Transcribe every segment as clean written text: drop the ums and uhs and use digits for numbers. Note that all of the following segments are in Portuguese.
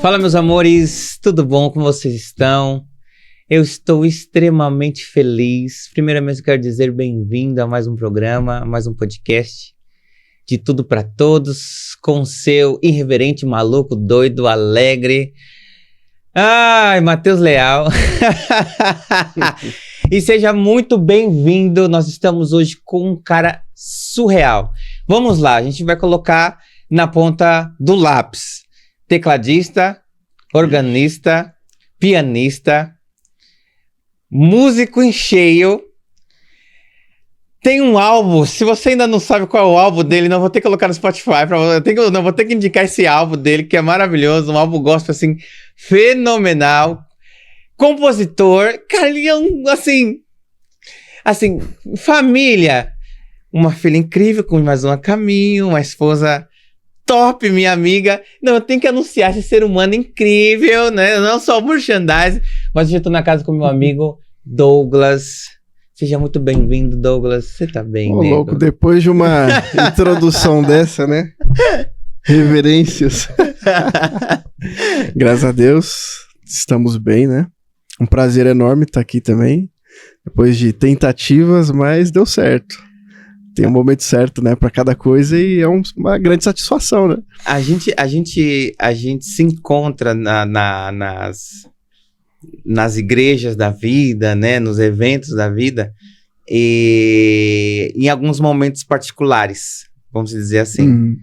Fala, meus amores, tudo bom? Como vocês estão? Eu estou extremamente feliz. Primeiramente, eu quero dizer bem-vindo a mais um programa, a mais um podcast de tudo para todos, com o seu irreverente, maluco, doido, alegre. Ai, Matheus Leal. E seja muito bem-vindo. Nós estamos hoje com um cara surreal. Vamos lá, a gente vai colocar na ponta do lápis. Tecladista, organista, pianista, músico em cheio. Tem um álbum, se você ainda não sabe qual é o álbum dele, não vou ter que colocar no Spotify, não vou ter que indicar esse álbum dele, que é maravilhoso, um álbum gospel, assim, fenomenal. Compositor, cara, ele é um, assim, família. Uma filha incrível, com mais uma caminho, uma esposa top, minha amiga. Não, eu tenho que anunciar esse ser humano incrível, né? Não só o merchandising, mas eu estou na casa com meu amigo Douglas. Seja muito bem-vindo, Douglas. Você tá bem, Ô, nego? louco, depois de uma introdução dessa, né? Reverências. Graças a Deus, estamos bem, né? Um prazer enorme estar aqui também. Depois de tentativas, mas deu certo. Tem um momento certo, né, para cada coisa e é uma grande satisfação, né? A gente se encontra nas igrejas da vida, né, nos eventos da vida, e em alguns momentos particulares, vamos dizer assim.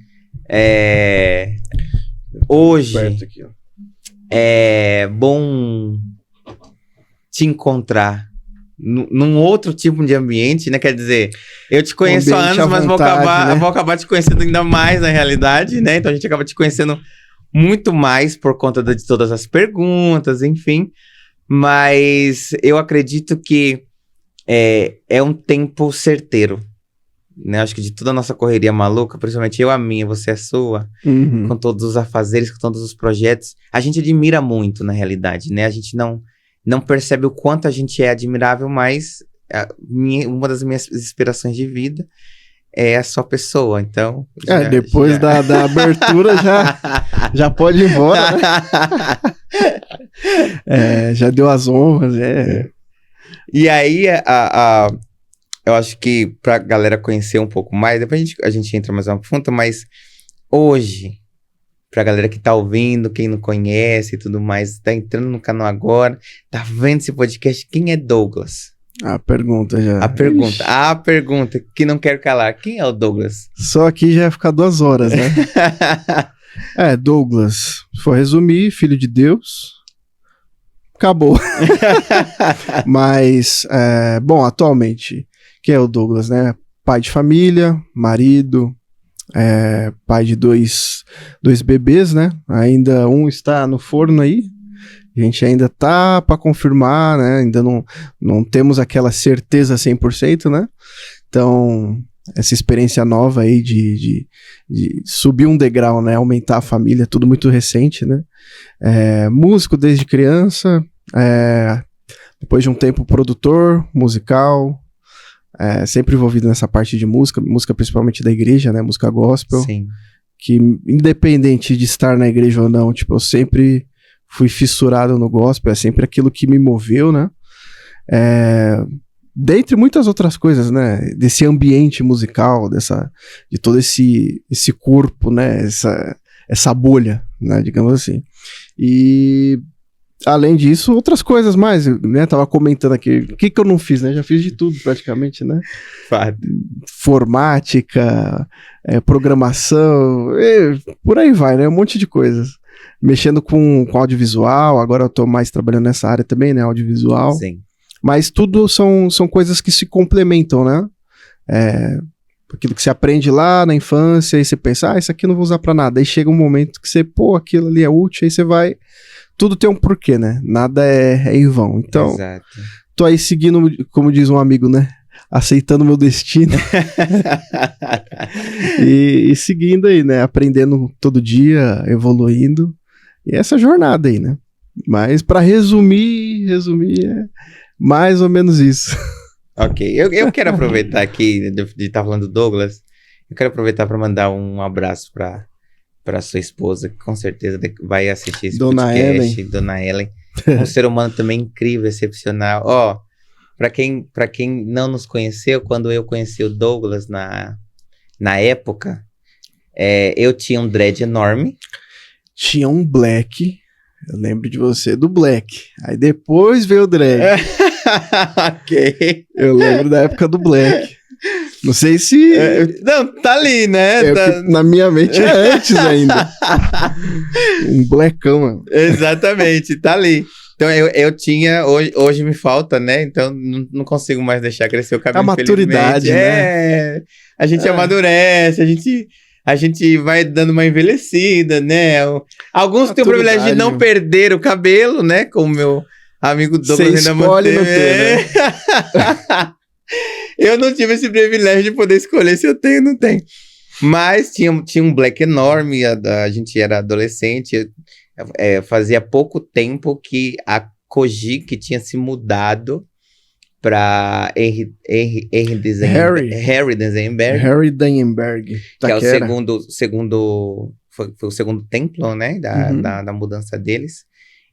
Hoje Aqui, ó. é bom te encontrar num outro tipo de ambiente, né? Quer dizer, eu te conheço há anos, mas vou acabar te conhecendo ainda mais na realidade, né? Então a gente acaba te conhecendo muito mais por conta de todas as perguntas, enfim. Mas eu acredito que é um tempo certeiro, né? Acho que de toda a nossa correria maluca, principalmente eu a minha, você a sua, com todos os afazeres, com todos os projetos, a gente admira muito na realidade, né? A gente não percebe o quanto a gente é admirável, mas uma das minhas inspirações de vida é a sua pessoa, então... Depois da abertura já pode ir embora, né? Já deu as honras, E aí, eu acho que pra galera conhecer um pouco mais, depois a gente entra mais uma fundo, mas hoje, pra galera que tá ouvindo, quem não conhece e tudo mais, tá entrando no canal agora, tá vendo esse podcast, quem é Douglas? A pergunta já. A pergunta que não quero calar, quem é o Douglas? Só aqui já ia ficar 2 horas, né? Douglas, se for resumir, filho de Deus, acabou. Mas, bom, atualmente, quem é o Douglas, né? Pai de família, marido, pai de dois bebês, né? Ainda um está no forno aí. A gente ainda tá para confirmar, né? Ainda não temos aquela certeza 100%, né? Então, essa experiência nova aí de subir um degrau, né? Aumentar a família, tudo muito recente, né? Músico desde criança, depois de um tempo produtor musical, sempre envolvido nessa parte de música principalmente da igreja, né? Música gospel. Sim. Que independente de estar na igreja ou não, tipo, eu sempre fui fissurado no gospel, é sempre aquilo que me moveu, né? Dentre muitas outras coisas, né? Desse ambiente musical, de todo esse corpo, né? Essa bolha, né? Digamos assim. E além disso, outras coisas mais, né? Tava comentando aqui, o que eu não fiz, né? Já fiz de tudo praticamente, né? Fato. Informática, programação, por aí vai, né? Um monte de coisas. Mexendo com audiovisual, agora eu tô mais trabalhando nessa área também, né? Audiovisual. Sim. Mas tudo são coisas que se complementam, né? Aquilo que você aprende lá na infância, aí você pensa, isso aqui eu não vou usar pra nada. Aí chega um momento que você, aquilo ali é útil, aí você vai... Tudo tem um porquê, né? Nada é em vão. Então, Exato. Tô aí seguindo, como diz um amigo, né? Aceitando o meu destino. e seguindo aí, né? Aprendendo todo dia, evoluindo. E essa jornada aí, né? Mas pra resumir é mais ou menos isso. Ok, eu quero aproveitar aqui de estar falando do Douglas, eu quero aproveitar para mandar um abraço para para sua esposa, que com certeza vai assistir esse Dona podcast, Ellen. Dona Ellen. Um ser humano também incrível, excepcional. Ó, para quem não nos conheceu, quando eu conheci o Douglas na época, eu tinha um dread enorme. Tinha um black. Eu lembro de você do black. Aí depois veio o dread. Ok. Eu lembro da época do black. Não sei se... Não, tá ali, né? Na minha mente é antes ainda. Um blackão, mano. Exatamente, tá ali. Então eu tinha, hoje me falta, né? Então não consigo mais deixar crescer o cabelo. A maturidade, né? A gente amadurece, a gente vai dando uma envelhecida, né? Alguns têm o privilégio de não perder o cabelo, né? Como meu amigo Douglas ainda manteve. Não ter, né? Eu não tive esse privilégio de poder escolher se eu tenho ou não tenho. Mas tinha um black enorme, a gente era adolescente. Fazia pouco tempo que a Kojik tinha se mudado para Harry Denzenberg. Harry Denzenberg. Que é o segundo foi o segundo templo, né? Da mudança deles.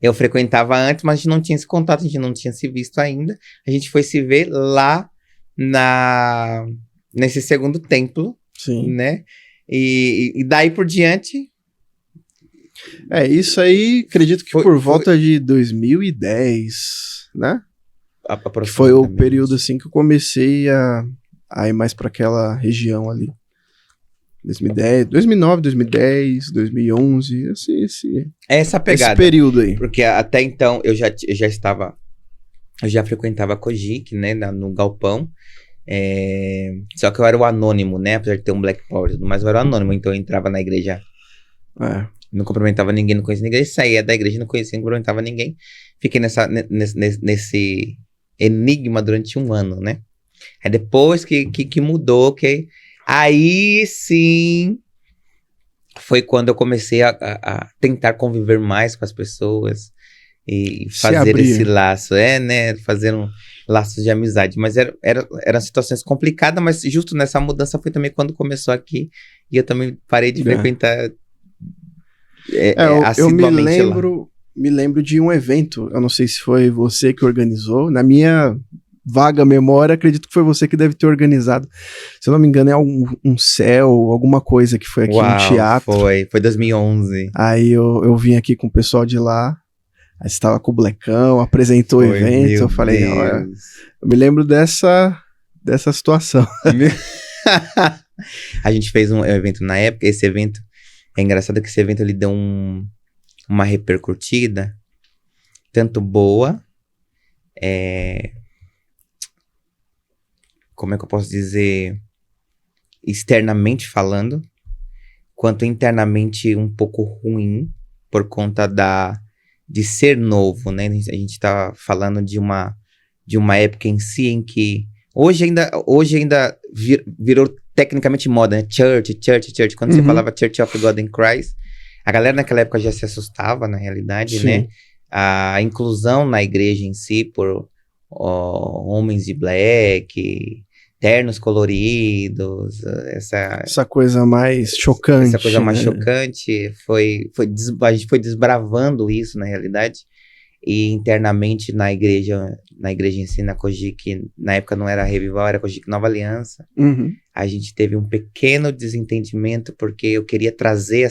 Eu frequentava antes, mas a gente não tinha esse contato, a gente não tinha se visto ainda. A gente foi se ver lá nesse segundo templo. Sim. Né? E daí por diante... isso aí, acredito que por volta de 2010, né? Foi o período assim que eu comecei a ir mais para aquela região ali. 2010, 2009, 2010, 2011, essa pegada. Esse período aí. Porque até então eu já frequentava a Kojik, né, no galpão. Só que eu era o anônimo, né, apesar de ter um Black Power e tudo mais, eu era o anônimo, então eu entrava na igreja, não cumprimentava ninguém, não conhecia ninguém, saía da igreja, não conhecia, não cumprimentava ninguém. Fiquei nesse enigma durante 1 ano, né. Aí depois que mudou, aí sim foi quando eu comecei a tentar conviver mais com as pessoas e fazer esse laço, né? Fazer laços de amizade. Mas eram situações complicadas, mas justo nessa mudança foi também quando começou aqui e eu também parei de frequentar assiduamente lá. Me lembro de um evento, eu não sei se foi você que organizou, na minha vaga memória, acredito que foi você que deve ter organizado. Se eu não me engano, é um céu, alguma coisa que foi aqui no teatro. Foi 2011. Aí eu vim aqui com o pessoal de lá, aí você estava com o Blackão, apresentou o evento, eu falei, olha, eu me lembro dessa situação. A gente fez um evento na época, esse evento, é engraçado que esse evento ele deu uma repercutida, tanto boa, como é que eu posso dizer, externamente falando, quanto internamente um pouco ruim, por conta de ser novo, né? A gente tá falando de uma época em si em que hoje ainda virou tecnicamente moda, né? Church. Quando você falava Church of God in Christ, a galera naquela época já se assustava, na realidade, né? A inclusão na igreja em si por homens de black, ternos coloridos, essa coisa mais chocante. Essa coisa mais chocante, a gente foi desbravando isso, na realidade, e internamente na igreja em si, na Kojik, na época não era Revival, era Kojik Nova Aliança, a gente teve um pequeno desentendimento, porque eu queria trazer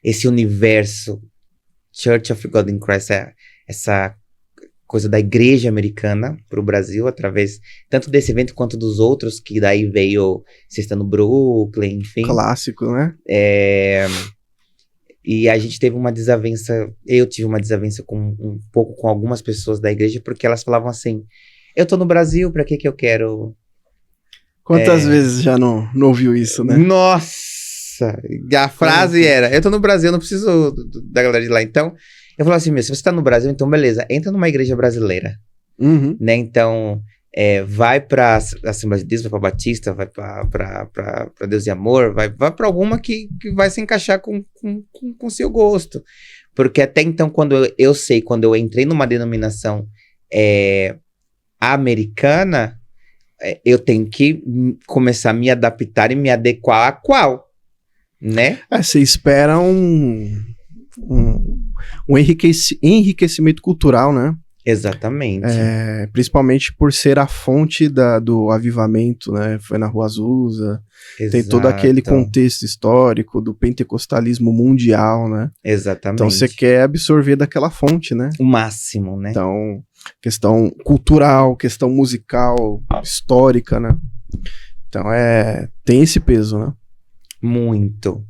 esse universo Church of God in Christ, essa coisa da igreja americana para o Brasil, através tanto desse evento quanto dos outros, que daí veio Sexta no Brooklyn, enfim. Clássico, né? E a gente teve uma desavença, eu tive uma desavença um pouco com algumas pessoas da igreja, porque elas falavam assim, eu tô no Brasil, pra que eu quero... Quantas vezes já não ouviu isso, né? Nossa! A frase era, eu tô no Brasil, não preciso da galera de lá, então... Eu falava assim, se você tá no Brasil, então beleza, entra numa igreja brasileira, né, então vai pra Assembleia de Deus, vai pra Batista, vai pra Deus e Amor, vai pra alguma que vai se encaixar com seu gosto, porque até então, quando eu entrei numa denominação americana, eu tenho que começar a me adaptar e me adequar a qual? né? Você espera um enriquecimento cultural, né? Exatamente. Principalmente por ser a fonte do avivamento, né? Foi na Rua Azusa. Exato. Tem todo aquele contexto histórico do pentecostalismo mundial, né? Exatamente. Então você quer absorver daquela fonte, né? O máximo, né? Então, questão cultural, questão musical, histórica, né? Então tem esse peso, né? Muito.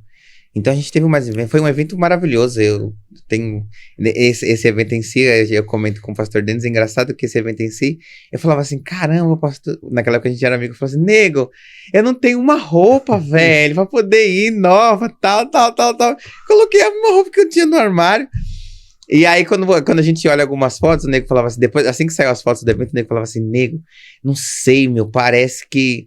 Então a gente teve foi um evento maravilhoso. Eu tenho esse evento em si, eu comento com o pastor Denis, é engraçado que esse evento em si, eu falava assim, caramba, pastor, naquela época a gente era amigo, eu falava assim, nego, eu não tenho uma roupa, velho, pra poder ir nova, tal. Coloquei a mesma roupa que eu tinha no armário. E aí, quando a gente olha algumas fotos, o nego falava assim, depois, assim que saiu as fotos do evento, o nego falava assim, nego, não sei, meu, parece que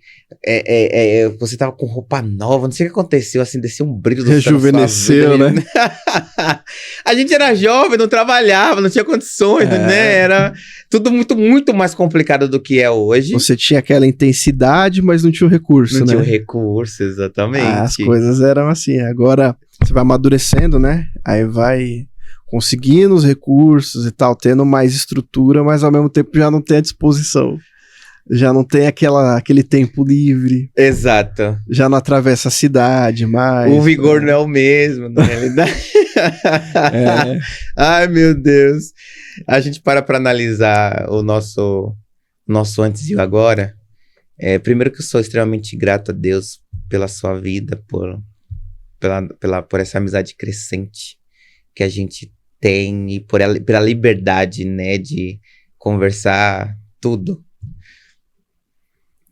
você tava com roupa nova, não sei o que aconteceu, assim, desceu um brilho do céu. Rejuvenesceu, né? A gente era jovem, não trabalhava, não tinha condições, né? Era tudo muito, muito mais complicado do que é hoje. Você tinha aquela intensidade, mas não tinha o recurso, né? Não tinha o recurso, exatamente. As coisas eram assim, agora você vai amadurecendo, né? Aí vai conseguindo os recursos e tal, tendo mais estrutura, mas ao mesmo tempo já não tem a disposição. Já não tem aquele tempo livre. Exato. Já não atravessa a cidade mais. O vigor não é o mesmo, na realidade. Ai, meu Deus. A gente para analisar o nosso antes e o agora. Primeiro que eu sou extremamente grato a Deus pela sua vida, por essa amizade crescente que a gente tem e pela liberdade, né, de conversar tudo.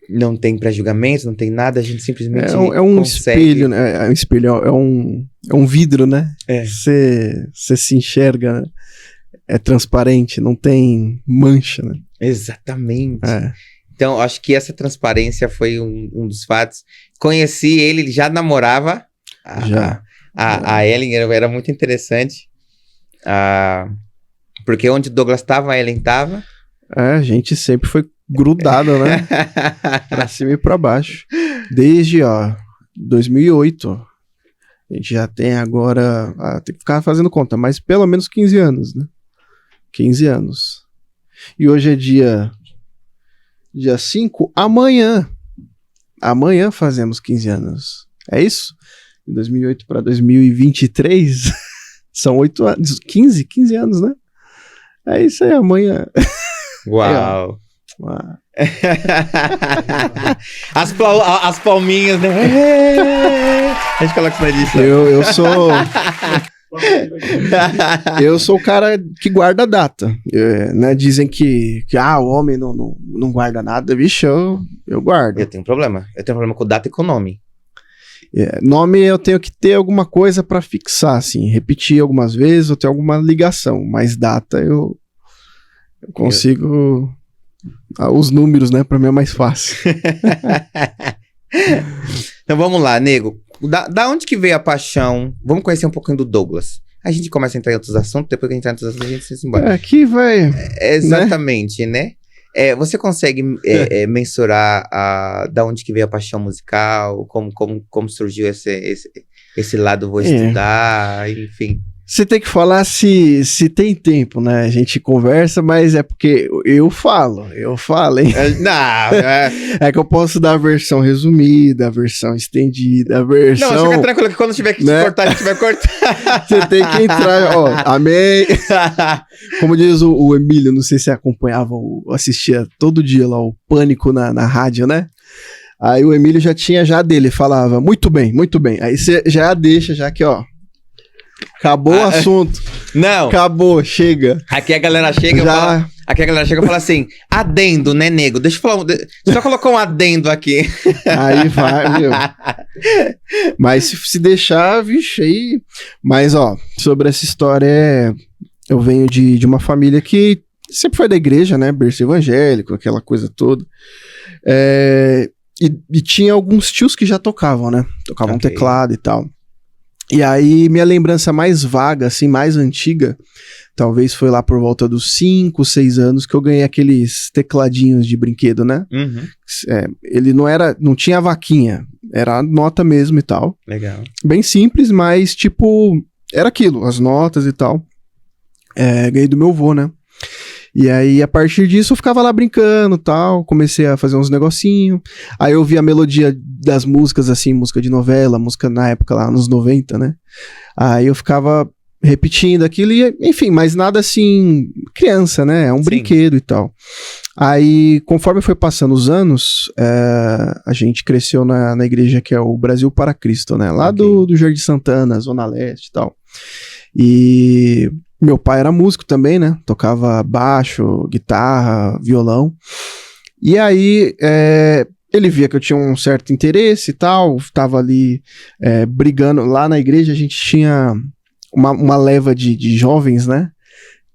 Não tem pré-julgamento, não tem nada, a gente simplesmente um espelho, né? É um espelho, é um vidro, né? Você se enxerga, né? É transparente, não tem mancha, né? Exatamente. Então, acho que essa transparência foi um dos fatos. Conheci ele já namorava. A Ellen era muito interessante. Porque onde o Douglas estava, a Ellen estava. A gente sempre foi grudado, né? Pra cima e pra baixo. Desde, 2008. A gente já tem agora... tem que ficar fazendo conta, mas pelo menos 15 anos, né? 15 anos. E hoje é dia 5. Amanhã fazemos 15 anos. É isso? De 2008 para 2023... São 8 anos, 15 anos, né? É isso aí, amanhã. Uau! As palminhas, né? A gente coloca isso na edição. Eu sou o cara que guarda a data. Né? Dizem que o homem não guarda nada. Vixe, eu guardo. Eu tenho um problema com data e com nome. Nome eu tenho que ter alguma coisa pra fixar, assim, repetir algumas vezes ou ter alguma ligação, mas data eu consigo os números, né, pra mim é mais fácil. Então vamos lá, nego, da onde que veio a paixão? Vamos conhecer um pouquinho do Douglas. A gente começa a entrar em outros assuntos, depois que a gente entrar em outros assuntos a gente se embora. Aqui vai... Exatamente, né? Você consegue mensurar da onde que veio a paixão musical? Como surgiu esse lado, vou estudar, enfim. Você tem que falar se tem tempo, né? A gente conversa, mas é porque eu falo, hein? É que eu posso dar a versão resumida, a versão estendida, a versão... Não, fica tranquilo que quando tiver que cortar, a gente vai cortar. Você tem que entrar, amém. Como diz o Emílio, não sei se você acompanhava, assistia todo dia lá o Pânico na rádio, né? Aí o Emílio já dele, falava, muito bem. Aí você já deixa, já que, acabou o assunto. Não. Acabou, chega. Aqui a galera chega e fala assim, adendo, né, nego? Deixa eu falar, só colocar um adendo aqui. Aí vai, meu. Mas se deixar, vixe, aí... Mas, sobre essa história, eu venho de uma família que sempre foi da igreja, né, berço evangélico, aquela coisa toda. E tinha alguns tios que já tocavam, né? Tocavam teclado e tal. E aí, minha lembrança mais vaga, assim, mais antiga, talvez foi lá por volta dos 5, 6 anos que eu ganhei aqueles tecladinhos de brinquedo, né? Uhum. Ele não tinha vaquinha, Era nota mesmo e tal. Legal. Bem simples, mas tipo, era aquilo, as notas e tal. Ganhei do meu avô, né? E aí, a partir disso, eu ficava lá brincando e tal, comecei a fazer uns negocinhos. Aí eu vi a melodia das músicas, assim, música de novela, música na época lá, nos 90, né? Aí eu ficava repetindo aquilo e, enfim, mas nada assim, criança, né? É um brinquedo e tal. Aí, conforme foi passando os anos, a gente cresceu na igreja que é o Brasil para Cristo, né? Lá do Jardim Santana, Zona Leste e tal. E meu pai era músico também, né? Tocava baixo, guitarra, violão. E aí, ele via que eu tinha um certo interesse e tal, tava ali brigando. Lá na igreja a gente tinha uma leva de jovens, né?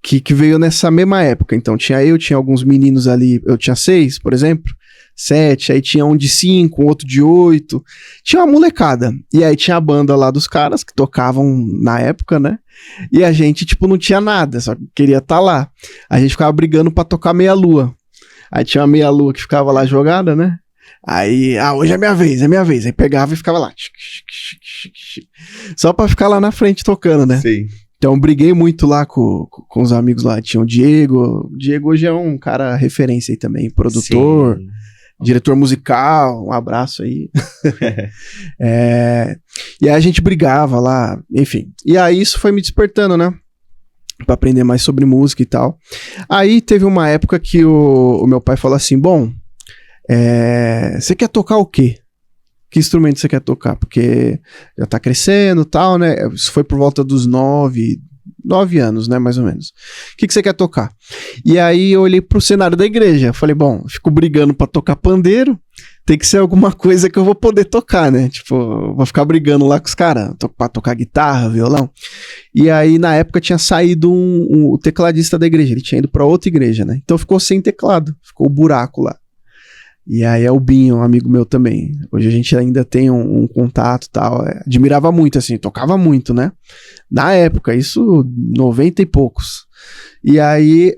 Que veio nessa mesma época. Então tinha alguns meninos ali, eu tinha 6, por exemplo, 7, aí tinha um de 5, um outro de 8, tinha uma molecada. E aí tinha a banda lá dos caras que tocavam na época, né? E a gente, tipo, não tinha nada, só queria estar lá. A gente ficava brigando pra tocar meia-lua. Aí tinha uma meia-lua que ficava lá jogada, né? Aí, hoje é minha vez. Aí pegava e ficava lá. Só pra ficar lá na frente tocando, né? Sim. Então, briguei muito lá com os amigos lá. Tinha o Diego. O Diego hoje é um cara referência aí também. Produtor, sim, diretor musical. Um abraço aí. E aí a gente brigava lá, enfim. E aí isso foi me despertando, né? Pra aprender mais sobre música e tal. Aí teve uma época que o meu pai falou assim, bom, você quer tocar o quê? Que instrumento você quer tocar? Porque já tá crescendo e tal, né? Isso foi por volta dos 9 anos, né? Mais ou menos. O que você quer tocar? E aí eu olhei pro cenário da igreja. Falei, bom, eu fico brigando pra tocar pandeiro. Tem que ser alguma coisa que eu vou poder tocar, né? Tipo, eu vou ficar brigando lá com os caras pra tocar guitarra, violão. E aí, na época, tinha saído o tecladista da igreja. Ele tinha ido pra outra igreja, né? Então ficou sem teclado. Ficou o buraco lá. E aí é o Binho, um amigo meu também. Hoje a gente ainda tem um contato e tal. Admirava muito, assim, tocava muito, né? Na época, isso 90 e poucos. E aí,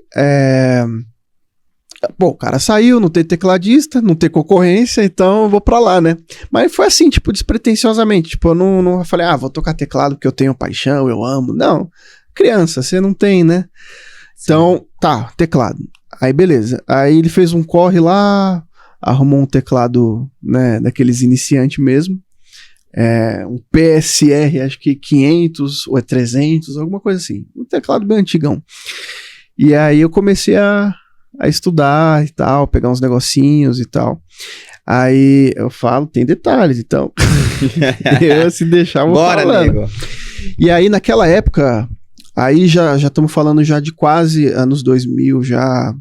o cara saiu, não tem tecladista, não tem concorrência, então eu vou pra lá, né? Mas foi assim, tipo, despretensiosamente. Tipo, eu não falei, vou tocar teclado porque eu tenho paixão, eu amo. Não, criança, você não tem, né? Então, tá, teclado. Aí, beleza. Aí ele fez um corre lá, arrumou um teclado, né, daqueles iniciantes mesmo, um PSR, acho que 500 ou 300, alguma coisa assim, um teclado bem antigão. E aí eu comecei a estudar e tal, pegar uns negocinhos e tal. Aí eu falo, tem detalhes, então eu se deixar vou bora, falando. Nego. E aí naquela época, aí já estamos falando já de quase anos 2000 já.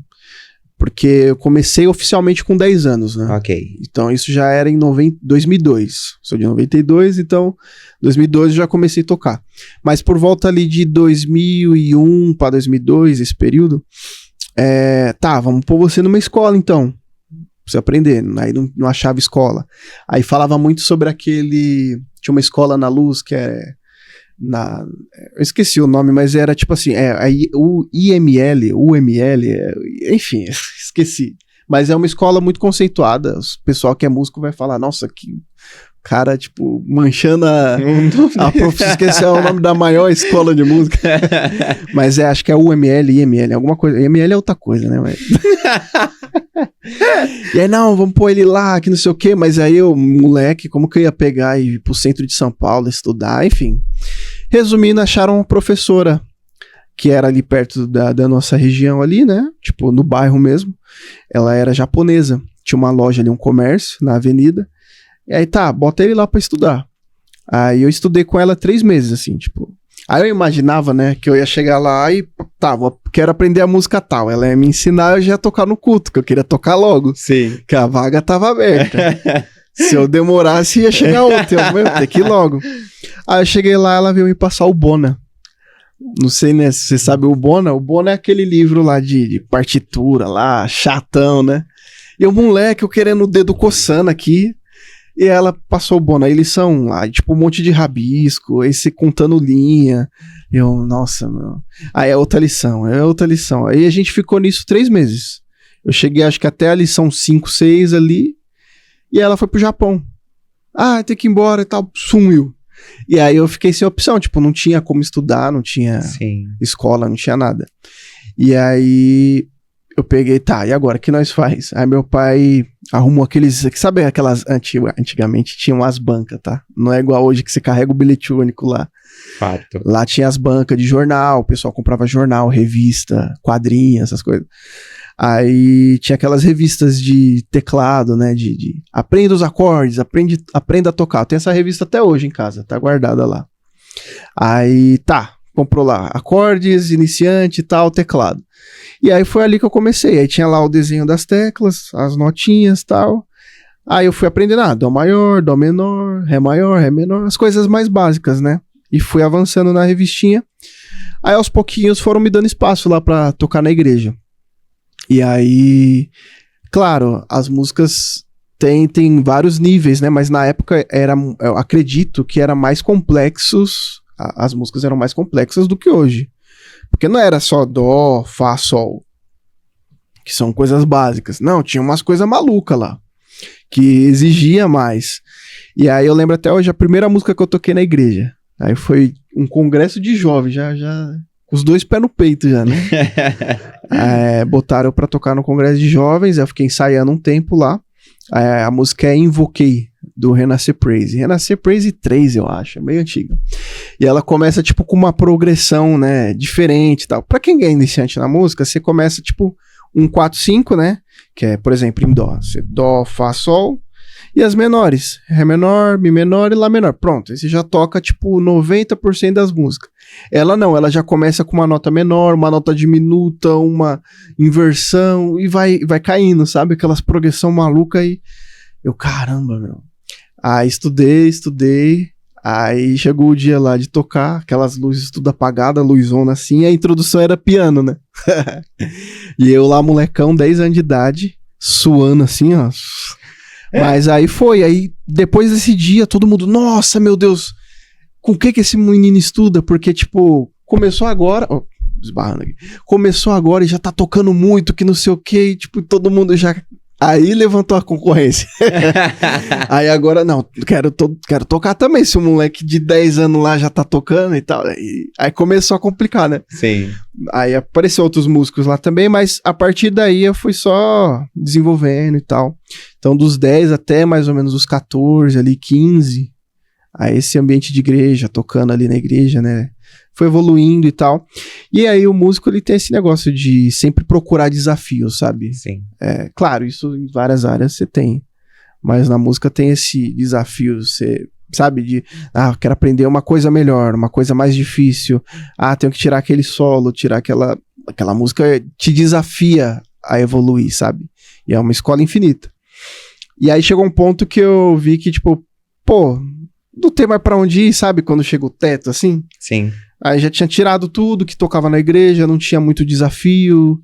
Porque eu comecei oficialmente com 10 anos, né? Ok. Então isso já era em 2002. Sou de 92, então 2002 eu já comecei a tocar. Mas por volta ali de 2001 para 2002, esse período, vamos pôr você numa escola então, pra você aprender. Aí não achava escola. Aí falava muito sobre tinha uma escola na Luz que eu esqueci o nome, mas era tipo assim, o UML, enfim, esqueci. Mas é uma escola muito conceituada, o pessoal que é músico vai falar, nossa, que cara, tipo, manchando a profissão, esqueci o nome da maior escola de música. Mas acho que é UML, IML, alguma coisa, IML é outra coisa, né? Mas... E aí, não, vamos pôr ele lá, que não sei o quê, mas aí eu, moleque, como que eu ia pegar e ir pro centro de São Paulo estudar, enfim. Resumindo, acharam uma professora que era ali perto da nossa região ali, né, tipo, no bairro mesmo. Ela era japonesa, tinha uma loja ali, um comércio na avenida, e aí bota ele lá pra estudar. Aí eu estudei com ela 3 meses, assim, tipo... Aí eu imaginava, né, que eu ia chegar lá e, quero aprender a música tal. Ela ia me ensinar, eu já ia tocar no culto, que eu queria tocar logo. Sim. Que a vaga tava aberta. Se eu demorasse, ia chegar outra, eu ia ter que ir logo. Aí eu cheguei lá, ela veio me passar o Bona. Não sei, né, se você sabe o Bona. O Bona é aquele livro lá de partitura, lá, chatão, né? E o moleque, eu querendo o dedo coçando aqui. E ela passou o Bona, aí lição lá, tipo um monte de rabisco, aí você contando linha. Eu, nossa, meu. Aí é outra lição. Aí a gente ficou nisso 3 meses. Eu cheguei, acho que até a lição 5, 6 ali, e ela foi pro Japão. tem que ir embora e tal, sumiu. E aí eu fiquei sem opção, tipo, não tinha como estudar, não tinha escola, não tinha nada. E aí eu peguei, e agora, o que nós faz? Aí meu pai arrumou aqueles, sabe aquelas, antigamente tinham as bancas, tá? Não é igual hoje que você carrega o bilhete único lá. Fato. Lá tinha as bancas de jornal, o pessoal comprava jornal, revista, quadrinhos, essas coisas. Aí tinha aquelas revistas de teclado, né, de aprenda os acordes, aprenda a tocar. Tem essa revista até hoje em casa, tá guardada lá. Aí, comprou lá, acordes, iniciante e tal, teclado. E aí foi ali que eu comecei, aí tinha lá o desenho das teclas, as notinhas e tal. Aí eu fui aprendendo, dó maior, dó menor, ré menor, as coisas mais básicas, né? E fui avançando na revistinha. Aí aos pouquinhos foram me dando espaço lá pra tocar na igreja. E aí, claro, as músicas tem vários níveis, né? Mas na época eu acredito que era mais complexos, as músicas eram mais complexas do que hoje. Porque não era só dó, fá, sol, que são coisas básicas. Não, tinha umas coisas malucas lá, que exigia mais. E aí eu lembro até hoje a primeira música que eu toquei na igreja. Aí foi um congresso de jovens, já com os 2 pés no peito já, né? Botaram eu pra tocar no congresso de jovens, eu fiquei ensaiando um tempo lá. A música é Invoquei, do Renascer Praise. Renascer Praise 3, eu acho, é meio antiga. E ela começa, tipo, com uma progressão, né, diferente e tal. Pra quem é iniciante na música, você começa, tipo, 1, 4, 5, né? Que é, por exemplo, em dó. Você dó, fá, sol. E as menores, ré menor, mi menor e lá menor. Pronto, aí você já toca, tipo, 90% das músicas. Ela não, ela já começa com uma nota menor, uma nota diminuta, uma inversão, e vai caindo, sabe? Aquelas progressão maluca e eu, caramba, meu. Aí estudei, aí chegou o dia lá de tocar, aquelas luzes tudo apagadas, luzona assim, e a introdução era piano, né? E eu lá, molecão, 10 anos de idade, suando assim, ó. Mas aí depois desse dia, todo mundo, nossa, meu Deus, com o que esse menino estuda? Porque, tipo, começou agora e já tá tocando muito, que não sei o que, e, tipo, todo mundo já... Aí levantou a concorrência. Aí agora, não, quero tocar também, se o moleque de 10 anos lá já tá tocando e tal. Aí começou a complicar, né? Sim. Aí apareceu outros músicos lá também, mas a partir daí eu fui só desenvolvendo e tal. Então dos 10 até mais ou menos os 14, ali 15, aí esse ambiente de igreja, tocando ali na igreja, né? Foi evoluindo e tal. E aí o músico, ele tem esse negócio de sempre procurar desafios, sabe? Sim. Claro, isso em várias áreas você tem. Mas na música tem esse desafio, você sabe? De, quero aprender uma coisa melhor, uma coisa mais difícil. Tenho que tirar aquele solo, tirar aquela música te desafia a evoluir, sabe? E é uma escola infinita. E aí chegou um ponto que eu vi que, tipo, não tem mais pra onde ir, sabe? Quando chega o teto, assim. Sim. Aí já tinha tirado tudo que tocava na igreja, não tinha muito desafio.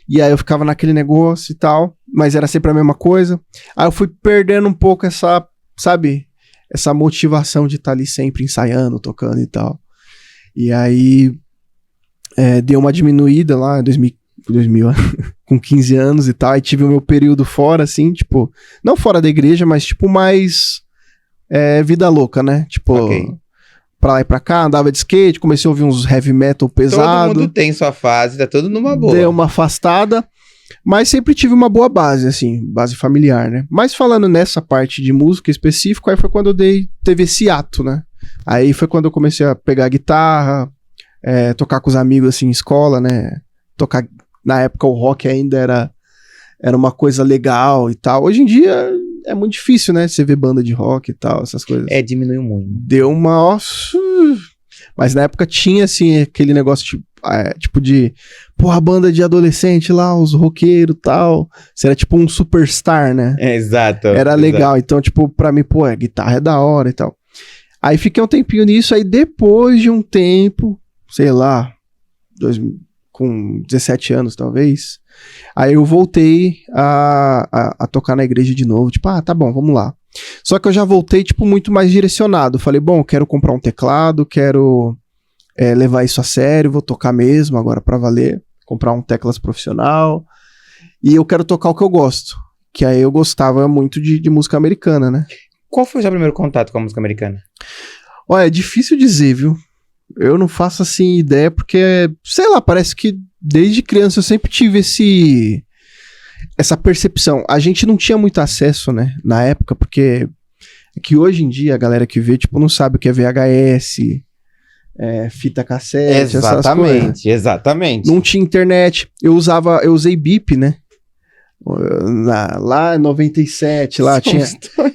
E aí eu ficava naquele negócio e tal, mas era sempre a mesma coisa. Aí eu fui perdendo um pouco essa, sabe? Essa motivação de estar ali sempre ensaiando, tocando e tal. E aí deu uma diminuída lá em 2000 com 15 anos e tal. Aí tive o meu período fora, assim, tipo... Não fora da igreja, mas tipo mais... vida louca, né? Tipo... Okay. Pra lá e pra cá, andava de skate, comecei a ouvir uns heavy metal pesado. Todo mundo tem sua fase, tá tudo numa boa. Deu uma afastada, mas sempre tive uma boa base, assim, base familiar, né? Mas falando nessa parte de música específica, aí foi quando teve esse ato, né? Aí foi quando eu comecei a pegar a guitarra, tocar com os amigos, assim, em escola, né? Tocar, na época o rock ainda era uma coisa legal e tal. Hoje em dia... É muito difícil, né? Você ver banda de rock e tal, essas coisas. Diminuiu muito. Deu uma... Mas na época tinha, assim, aquele negócio tipo de... a banda de adolescente lá, os roqueiros e tal. Você era tipo um superstar, né? Exato. Era legal. Então, tipo, pra mim, a guitarra é da hora e tal. Aí fiquei um tempinho nisso, aí depois de um tempo, sei lá, com 17 anos, talvez... Aí eu voltei a tocar na igreja de novo, tipo, tá bom, vamos lá. Só que eu já voltei, tipo, muito mais direcionado. Falei, bom, quero comprar um teclado, quero levar isso a sério, vou tocar mesmo agora pra valer, comprar um teclas profissional. E eu quero tocar o que eu gosto, que aí eu gostava muito de música americana, né? Qual foi o seu primeiro contato com a música americana? Olha, é difícil dizer, viu? Eu não faço, assim, ideia, porque, sei lá, parece que desde criança eu sempre tive essa percepção. A gente não tinha muito acesso, né, na época, porque é que hoje em dia a galera que vê, tipo, não sabe o que é VHS, fita cassete, essas coisas. Exatamente. Não tinha internet. Eu usei bip, né? Lá em 97, lá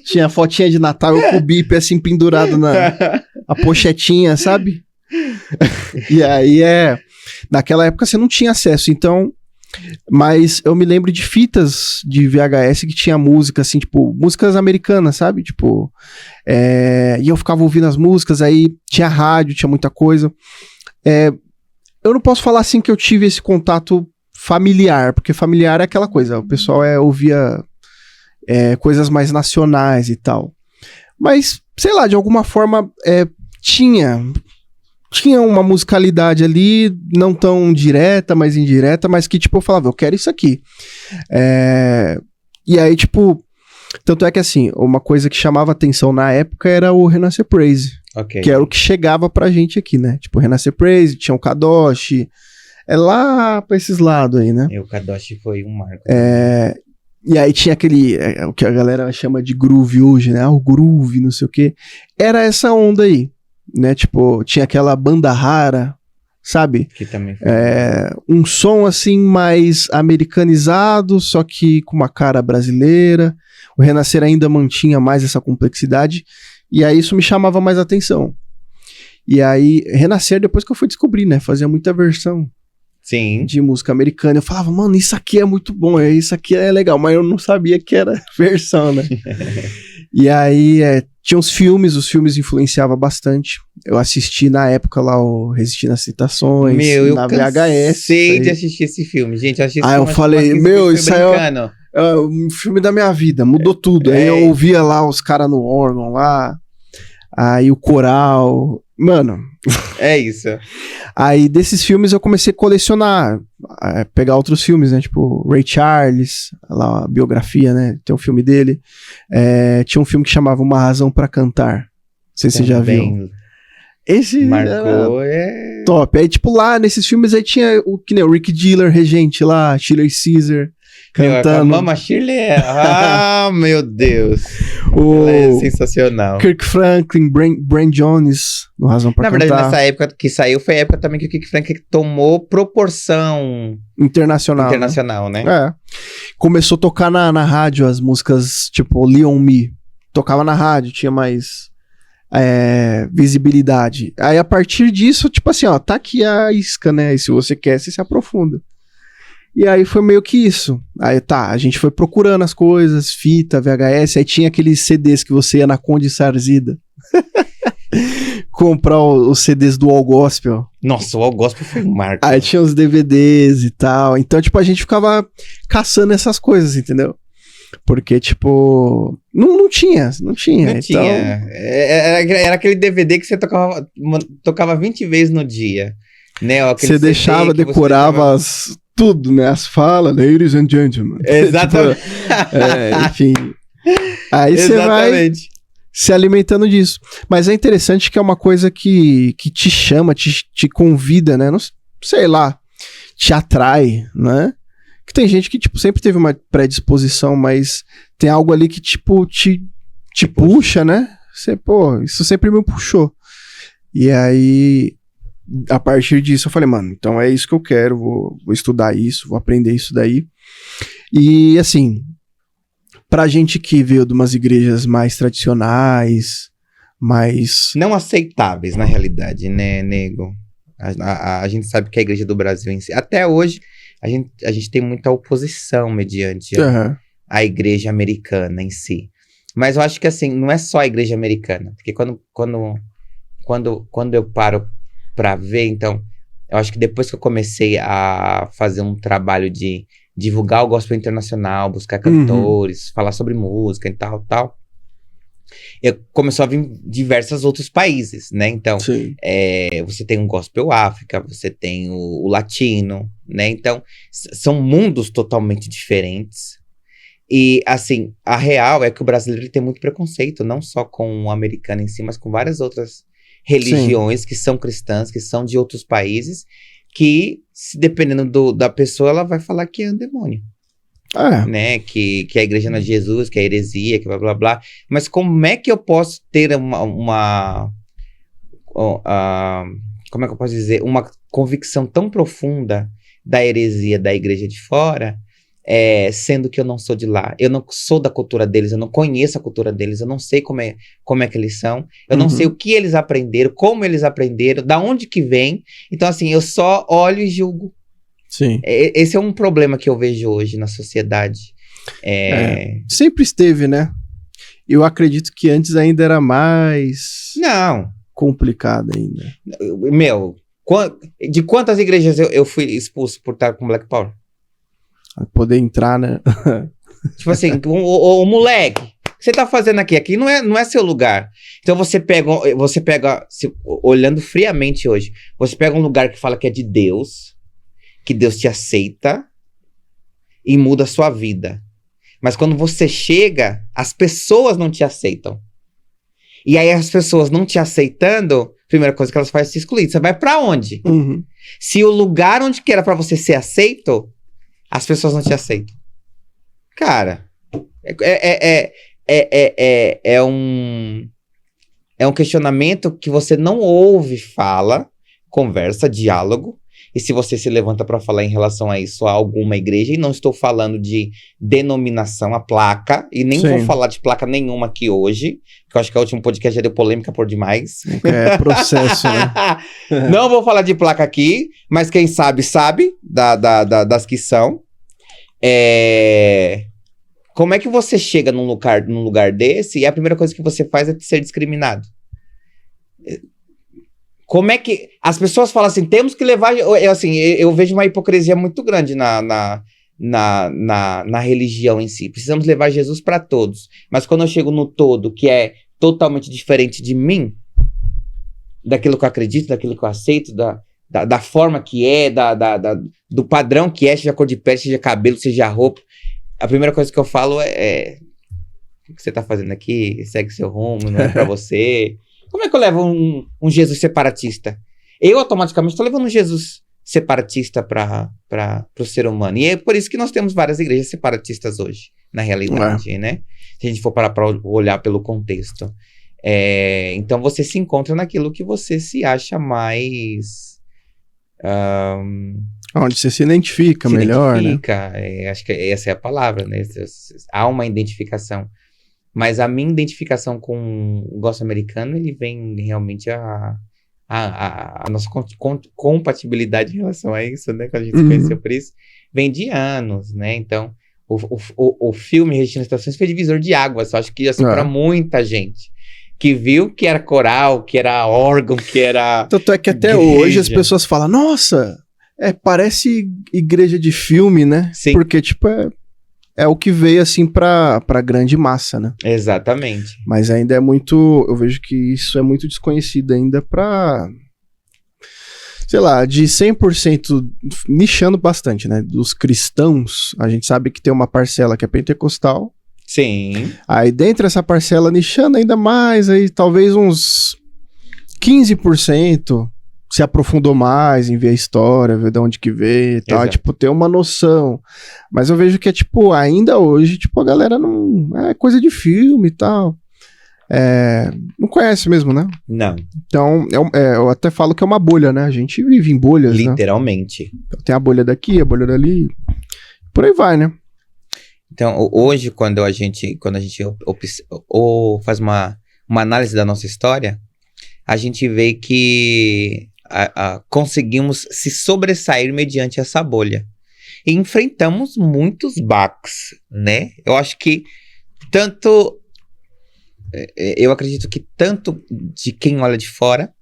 tinha fotinha de Natal, eu com o bip assim pendurado a pochetinha, sabe? E aí naquela época você não tinha acesso, então, mas eu me lembro de fitas de VHS que tinha música assim, tipo, músicas americanas, sabe? Tipo, e eu ficava ouvindo as músicas, aí tinha rádio, tinha muita coisa. Eu não posso falar assim que eu tive esse contato familiar, porque familiar é aquela coisa, o pessoal ouvia coisas mais nacionais e tal. Mas, sei lá, de alguma forma tinha uma musicalidade ali, não tão direta, mas indireta, mas que tipo, eu falava, eu quero isso aqui. E aí, tipo, tanto é que assim, uma coisa que chamava atenção na época era o Renascer Praise, que era o que chegava pra gente aqui, né? Tipo, o Renascer Praise, tinha o Kadosh, lá pra esses lados aí, né? E o Kadosh foi um marco. E aí tinha aquele, o que a galera chama de groove hoje, né? O groove, não sei o quê. Era essa onda aí, né? Tipo, tinha aquela banda rara, sabe? Que também foi. Um som assim mais americanizado, só que com uma cara brasileira. O Renascer ainda mantinha mais essa complexidade. E aí isso me chamava mais atenção. E aí, Renascer, depois que eu fui descobrir, né? Fazia muita versão. Sim. De música americana. Eu falava, mano, isso aqui é muito bom, isso aqui é legal, mas eu não sabia que era versão, né? E aí, tinha os filmes influenciavam bastante. Eu assisti na época lá o Resistindo às Citações, na VHS. Eu cansei de assistir esse filme, gente. Eu assisti eu falei, isso aí é um filme da minha vida, mudou tudo. Aí eu ouvia lá os caras no órgão lá, aí o coral, mano... É isso. Aí desses filmes eu comecei a colecionar, pegar outros filmes, né? Tipo Ray Charles, lá a biografia, né? Tem um filme dele. Tinha um filme que chamava Uma Razão pra Cantar. Não sei se você já viu. Esse marcou, top. Aí tipo lá nesses filmes aí tinha o Rick Diller, regente lá, Shirley Caesar cantando. Mama Shirley, meu Deus. Ela é sensacional. Kirk Franklin, Brian Jones, no Razão pra Cantar. Na verdade, nessa época que saiu, foi a época também que o Kirk Franklin tomou proporção internacional, né? Começou a tocar na rádio as músicas, tipo, Leon Me. Tocava na rádio, tinha mais visibilidade. Aí, a partir disso, tipo assim, ó, tá aqui a isca, né? E se você quer, você se aprofunda. E aí foi meio que isso. Aí a gente foi procurando as coisas, fita, VHS, aí tinha aqueles CDs que você ia na Conde Sarzida comprar os CDs do All Gospel. Nossa, o All Gospel foi um marco. Aí tinha os DVDs e tal. Então, tipo, a gente ficava caçando essas coisas, entendeu? Porque, tipo, não tinha. Então... Era aquele DVD que você tocava 20 vezes no dia. Né? Você deixava, decorava tudo, né? As falas, ladies and gentlemen. Exatamente. Tipo, enfim. Aí você vai se alimentando disso. Mas é interessante que é uma coisa que te chama, te convida, né? Não sei lá, te atrai, né? Que tem gente que, tipo, sempre teve uma predisposição, mas tem algo ali que, tipo, te puxa, né? Isso sempre me puxou. E aí... A partir disso eu falei, mano, então é isso que eu quero, vou estudar isso, vou aprender isso daí. E assim, pra gente que veio de umas igrejas mais tradicionais, mais... Não aceitáveis, na realidade, né, nego? A gente sabe que a igreja do Brasil em si... Até hoje, a gente tem muita oposição mediante a igreja americana em si. Mas eu acho que assim, não é só a igreja americana. Porque quando eu paro pra ver, então, eu acho que depois que eu comecei a fazer um trabalho de divulgar o gospel internacional, buscar cantores, falar sobre música e tal, começou a vir diversos outros países, né? Então, você tem o gospel África, você tem o latino, né? Então, são mundos totalmente diferentes. E, assim, a real é que o brasileiro tem muito preconceito, não só com o americano em si, mas com várias outras religiões que são cristãs, que são de outros países, que, dependendo da pessoa, ela vai falar que é um demônio. Né? Que a igreja não é de Jesus, que é heresia, que blá, blá, blá. Mas como é que eu posso ter como é que eu posso dizer? Uma convicção tão profunda da heresia da igreja de fora, sendo que eu não sou de lá. Eu não sou da cultura deles, eu não conheço a cultura deles, eu não sei como é que eles são, eu não sei o que eles aprenderam, como eles aprenderam, da onde que vem. Então, assim, eu só olho e julgo. Sim. Esse é um problema que eu vejo hoje na sociedade. Sempre esteve, né? Eu acredito que antes ainda era mais... Não. Complicado ainda. Meu, de quantas igrejas eu fui expulso por estar com Black Power? Poder entrar, né? Tipo assim, o moleque, o que você tá fazendo aqui? Aqui não é seu lugar. Então você pega, olhando friamente hoje, você pega um lugar que fala que é de Deus, que Deus te aceita e muda a sua vida. Mas quando você chega, as pessoas não te aceitam. E aí as pessoas não te aceitando, a primeira coisa que elas fazem é te excluir. Você vai pra onde? Se o lugar onde que era pra você ser aceito, as pessoas não te aceitam. Cara, é um questionamento que você não ouve fala, conversa, diálogo. E se você se levanta para falar em relação a isso a alguma igreja, e não estou falando de denominação, a placa, e nem vou falar de placa nenhuma aqui hoje, porque eu acho que o último podcast já deu polêmica por demais. Processo, né? Não vou falar de placa aqui, mas quem sabe, das que são. Como é que você chega num lugar desse e a primeira coisa que você faz é ser discriminado? Como é que... As pessoas falam assim, temos que levar... Eu vejo uma hipocrisia muito grande na religião em si. Precisamos levar Jesus para todos. Mas quando eu chego no todo, que é totalmente diferente de mim, daquilo que eu acredito, daquilo que eu aceito, da forma que é, do padrão que é, seja cor de pele, seja cabelo, seja roupa, a primeira coisa que eu falo é o que você tá fazendo aqui? Segue seu rumo, não é pra você... Como é que eu levo um Jesus separatista? Eu automaticamente estou levando um Jesus separatista para o ser humano. E é por isso que nós temos várias igrejas separatistas hoje, na realidade, né? Se a gente for parar para olhar pelo contexto. Então você se encontra naquilo que você se acha mais... onde você se identifica melhor, né? Acho que essa é a palavra, né? Há uma identificação. Mas a minha identificação com o gospel americano, ele vem realmente a nossa compatibilidade em relação a isso, né? Quando a gente se conheceu por isso, vem de anos, né? Então, o filme Regina Estações foi divisor de águas. Acho que assim, para muita gente que viu que era coral, que era órgão, que era... Tanto é que até igreja. Hoje as pessoas falam, nossa, parece igreja de filme, né? Sim. Porque, tipo, é o que veio, assim, pra grande massa, né? Exatamente. Mas ainda é muito... Eu vejo que isso é muito desconhecido ainda pra... Sei lá, de 100%, nichando bastante, né? Dos cristãos, a gente sabe que tem uma parcela que é pentecostal. Sim. Aí dentro dessa parcela, nichando ainda mais, aí talvez uns 15%... se aprofundou mais em ver a história, ver de onde que veio e tal, tipo, ter uma noção. Mas eu vejo que tipo, ainda hoje, tipo, a galera não... É coisa de filme e tal. Não conhece mesmo, né? Não. Então, eu até falo que é uma bolha, né? A gente vive em bolhas, literalmente. Né? Então, tem a bolha daqui, a bolha dali. Por aí vai, né? Então, hoje, quando a gente faz uma análise da nossa história, a gente vê que conseguimos se sobressair mediante essa bolha. E enfrentamos muitos baques, né? Eu acho que eu acredito que tanto de quem olha de fora,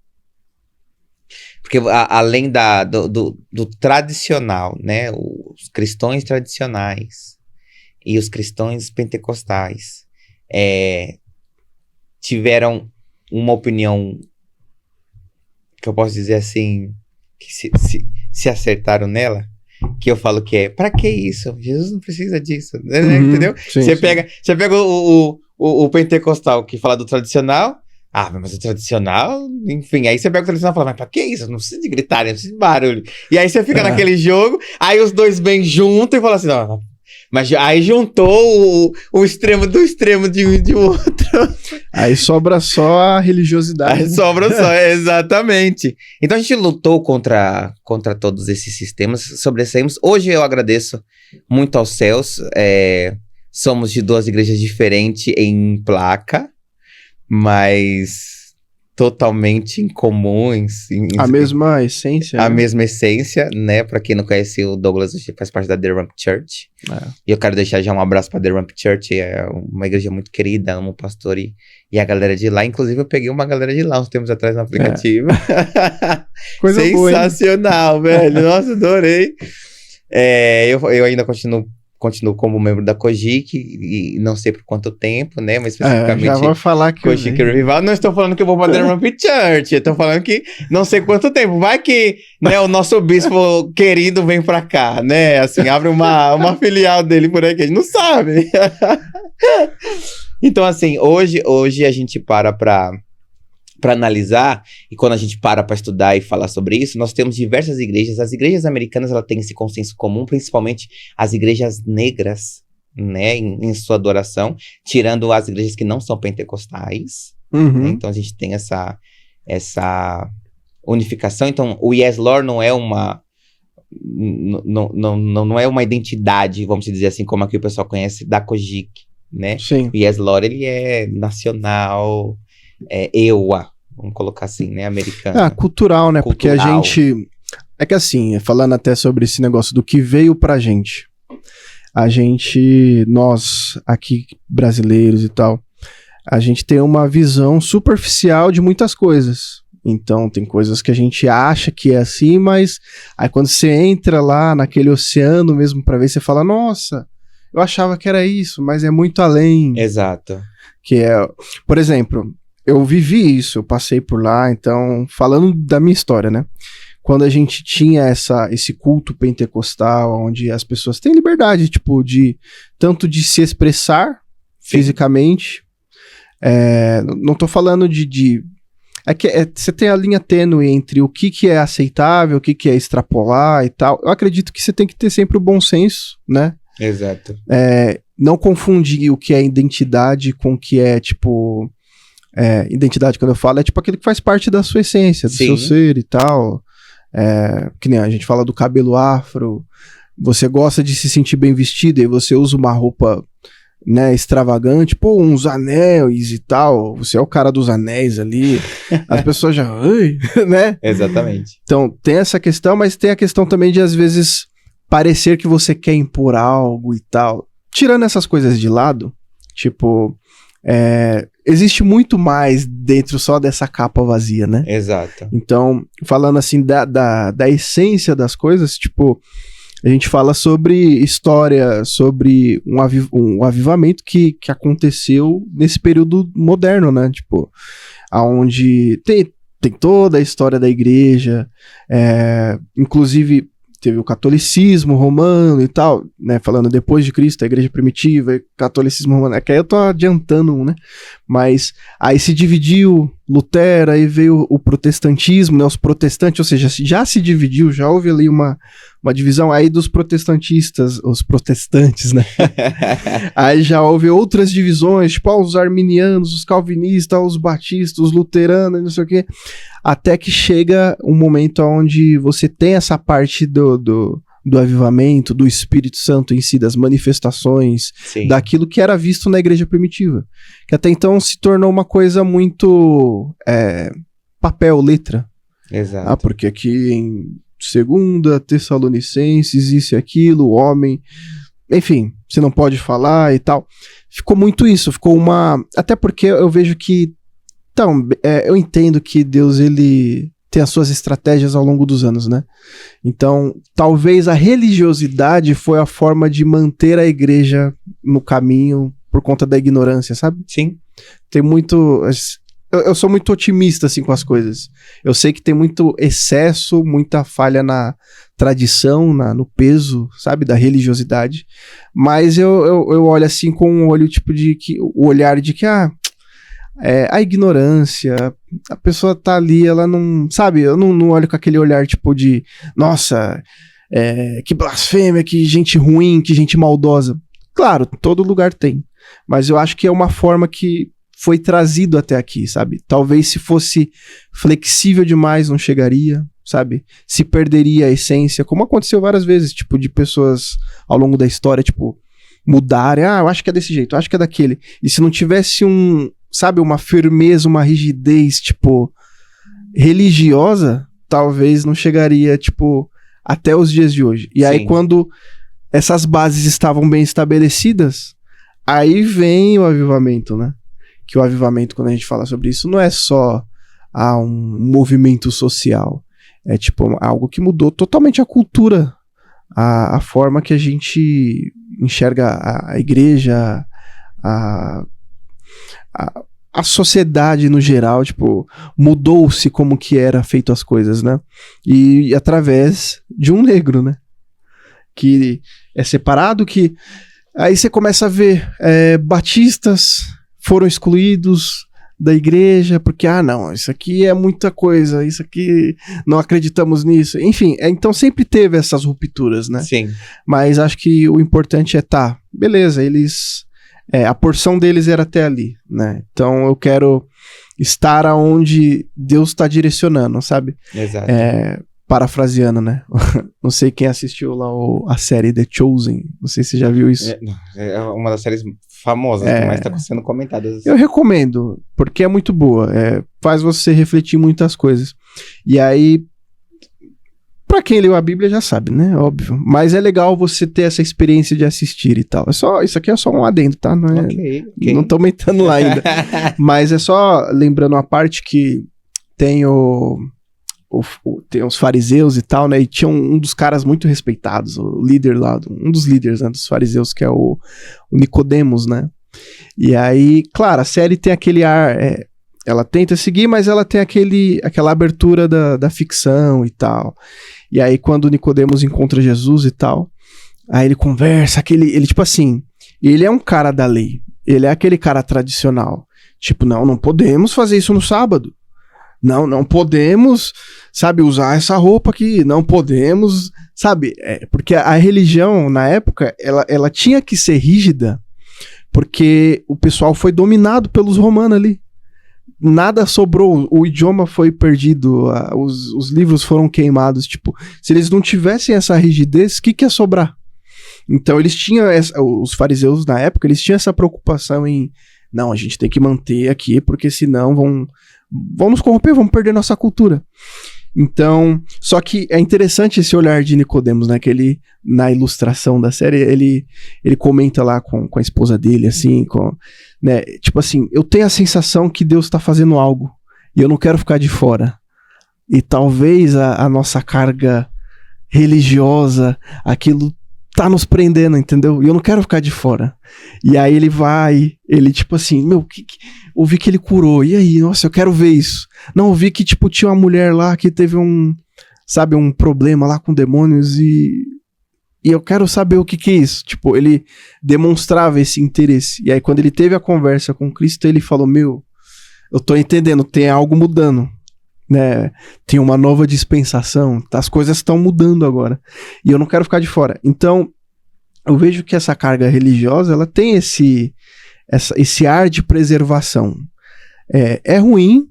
porque além do tradicional, né? Os cristãos tradicionais e os cristãos pentecostais tiveram uma opinião que eu posso dizer assim, que se acertaram nela, que eu falo que é, pra que isso? Jesus não precisa disso, entendeu? Sim, Você pega o pentecostal que fala do tradicional, mas o tradicional, enfim, aí você pega o tradicional e fala, mas pra que isso? Não precisa de gritaria, não precisa de barulho. E aí você fica naquele jogo, aí os dois bem juntos e fala assim, não, mas aí juntou o extremo do extremo de um e de outro. Aí sobra só a religiosidade. Aí sobra só, exatamente. Então a gente lutou contra todos esses sistemas, sobressaímos. Hoje eu agradeço muito aos céus. Somos de 2 igrejas diferentes em placa, mas totalmente incomuns. A mesma essência. A mesma essência, né? Pra quem não conhece, o Douglas faz parte da The Ramp Church. E eu quero deixar já um abraço pra The Ramp Church. É uma igreja muito querida, amo o pastor e a galera de lá. Inclusive, eu peguei uma galera de lá uns tempos atrás no aplicativo. Coisa sensacional, boa, velho. Nossa, adorei. Eu ainda continuo como membro da Kojik e não sei por quanto tempo, né? Mas especificamente já vou falar que Kojik Revival. Não estou falando que eu vou para The Ramp Church. Eu estou falando que não sei quanto tempo. Vai que, né, o nosso bispo querido vem para cá, né? Assim, abre uma filial dele por aqui. A gente não sabe. Então, assim, hoje a gente para analisar, e quando a gente para estudar e falar sobre isso, nós temos diversas igrejas. As igrejas americanas, ela tem esse consenso comum, principalmente as igrejas negras, né, em sua adoração, tirando as igrejas que não são pentecostais. Né? Então a gente tem essa unificação. Então o Yes Lord não é uma identidade, vamos dizer assim, como aqui o pessoal conhece da Kojik, né? Sim. O Yes Lord, ele é nacional, EUA, vamos colocar assim, né, americano. Cultural, né, porque a gente... É que assim, falando até sobre esse negócio do que veio pra gente, nós aqui brasileiros e tal, a gente tem uma visão superficial de muitas coisas. Então tem coisas que a gente acha que é assim, mas aí quando você entra lá naquele oceano mesmo pra ver, você fala, nossa, eu achava que era isso, mas é muito além. Exato. Que é, por exemplo... Eu vivi isso, eu passei por lá, então, falando da minha história, né? Quando a gente tinha esse culto pentecostal, onde as pessoas têm liberdade, tipo, tanto de se expressar fisicamente, não tô falando você tem a linha tênue entre o que é aceitável, o que é extrapolar e tal. Eu acredito que você tem que ter sempre o bom senso, né? Exato. Não confundir o que é identidade com o que é, tipo... identidade, quando eu falo, é tipo aquilo que faz parte da sua essência, do seu ser e tal. Que nem a gente fala do cabelo afro, você gosta de se sentir bem vestido e você usa uma roupa, né, extravagante, uns anéis e tal, você é o cara dos anéis ali, as pessoas já, né? Exatamente. Então, tem essa questão, mas tem a questão também de, às vezes, parecer que você quer impor algo e tal. Tirando essas coisas de lado, tipo... existe muito mais dentro só dessa capa vazia, né? Exato. Então, falando assim da essência das coisas, tipo, a gente fala sobre história, sobre um avivamento que aconteceu nesse período moderno, né? Tipo, aonde tem toda a história da igreja, inclusive... Teve o catolicismo romano e tal, né? Falando depois de Cristo, a igreja primitiva, catolicismo romano. É que aí eu tô adiantando né? Mas aí se dividiu Lutero, aí veio o protestantismo, né? Os protestantes, ou seja, já se dividiu, já houve ali uma divisão aí dos protestantistas, os protestantes, né? Aí já houve outras divisões, tipo os arminianos, os calvinistas, os batistas, os luteranos, não sei o quê. Até que chega um momento onde você tem essa parte do avivamento, do Espírito Santo em si, das manifestações, daquilo que era visto na igreja primitiva. Que até então se tornou uma coisa muito papel, letra. Exato. Porque aqui em 2 Tessalonicenses, isso e aquilo, o homem... Enfim, você não pode falar e tal. Ficou muito isso, ficou uma... Até porque eu vejo que... Então, eu entendo que Deus, ele tem as suas estratégias ao longo dos anos, né? Então, talvez a religiosidade foi a forma de manter a igreja no caminho por conta da ignorância, sabe? Sim. Tem muito... eu sou muito otimista, assim, com as coisas. Eu sei que tem muito excesso, muita falha na tradição, no peso, sabe, da religiosidade. Mas eu olho, assim, com um olho, tipo, o olhar de que, a ignorância, a pessoa tá ali, ela não, sabe, eu não olho com aquele olhar, tipo, de, nossa, que blasfêmia, que gente ruim, que gente maldosa. Claro, todo lugar tem. Mas eu acho que é uma forma que foi trazido até aqui, sabe? Talvez se fosse flexível demais não chegaria, sabe? Se perderia a essência, como aconteceu várias vezes, tipo, de pessoas ao longo da história, tipo, mudarem, eu acho que é desse jeito, eu acho que é daquele. E se não tivesse sabe, uma firmeza, uma rigidez, tipo, religiosa, talvez não chegaria, tipo, até os dias de hoje. E Sim. Aí quando essas bases estavam bem estabelecidas, aí vem o avivamento, né? Que o avivamento, quando a gente fala sobre isso, não é só um movimento social. É tipo algo que mudou totalmente a cultura, a forma que a gente enxerga a igreja, a sociedade no geral, tipo, mudou-se como que era feito as coisas, né? E através de um negro, né? Que é separado, que aí você começa a ver batistas foram excluídos da igreja, porque, não, isso aqui é muita coisa, isso aqui, não acreditamos nisso. Enfim, então sempre teve essas rupturas, né? Sim. Mas acho que o importante é, beleza, eles... a porção deles era até ali, né? Então eu quero estar aonde Deus está direcionando, sabe? Exato. Parafraseando, né? Não sei quem assistiu lá a série The Chosen, não sei se você já viu isso. É uma das séries famosas que mais está sendo comentadas. Eu recomendo, porque é muito boa, faz você refletir muitas coisas. E aí, pra quem leu a Bíblia já sabe, né? Óbvio. Mas é legal você ter essa experiência de assistir e tal. Isso aqui é só um adendo, tá? Não é, okay. Não tô aumentando lá ainda. Mas é só lembrando a parte que tem tem os fariseus e tal, né? E tinha um dos caras muito respeitados, o líder lá, um dos líderes, né, dos fariseus, que é o Nicodemos, né? E aí, claro, a série tem aquele ar... ela tenta seguir, mas ela tem aquela abertura da ficção e tal. E aí, quando o Nicodemos encontra Jesus e tal, aí ele conversa, ele tipo assim, ele é um cara da lei, ele é aquele cara tradicional. Tipo, não podemos fazer isso no sábado. Não podemos, sabe, usar essa roupa aqui, não podemos, sabe, porque a religião, na época, ela tinha que ser rígida, porque o pessoal foi dominado pelos romanos ali. Nada sobrou, o idioma foi perdido, os livros foram queimados, tipo, se eles não tivessem essa rigidez, o que ia sobrar? Então eles tinham, os fariseus na época, eles tinham essa preocupação em, não, a gente tem que manter aqui, porque senão vão nos corromper, vamos perder nossa cultura. Então, só que é interessante esse olhar de Nicodemos, né, que ele, na ilustração da série, ele comenta lá com a esposa dele, assim, né, tipo assim, eu tenho a sensação que Deus está fazendo algo, e eu não quero ficar de fora. E talvez a nossa carga religiosa, aquilo tá nos prendendo, entendeu? E eu não quero ficar de fora. E aí ele tipo assim, ouvi que ele curou, e aí, nossa, eu quero ver isso. Não, ouvi que, tipo, tinha uma mulher lá que teve um problema lá com demônios e eu quero saber o que é isso. Tipo, ele demonstrava esse interesse. E aí, quando ele teve a conversa com Cristo, ele falou, eu tô entendendo, tem algo mudando, né? Tem uma nova dispensação, as coisas estão mudando agora. E eu não quero ficar de fora. Então, eu vejo que essa carga religiosa, ela tem esse ar de preservação. É ruim.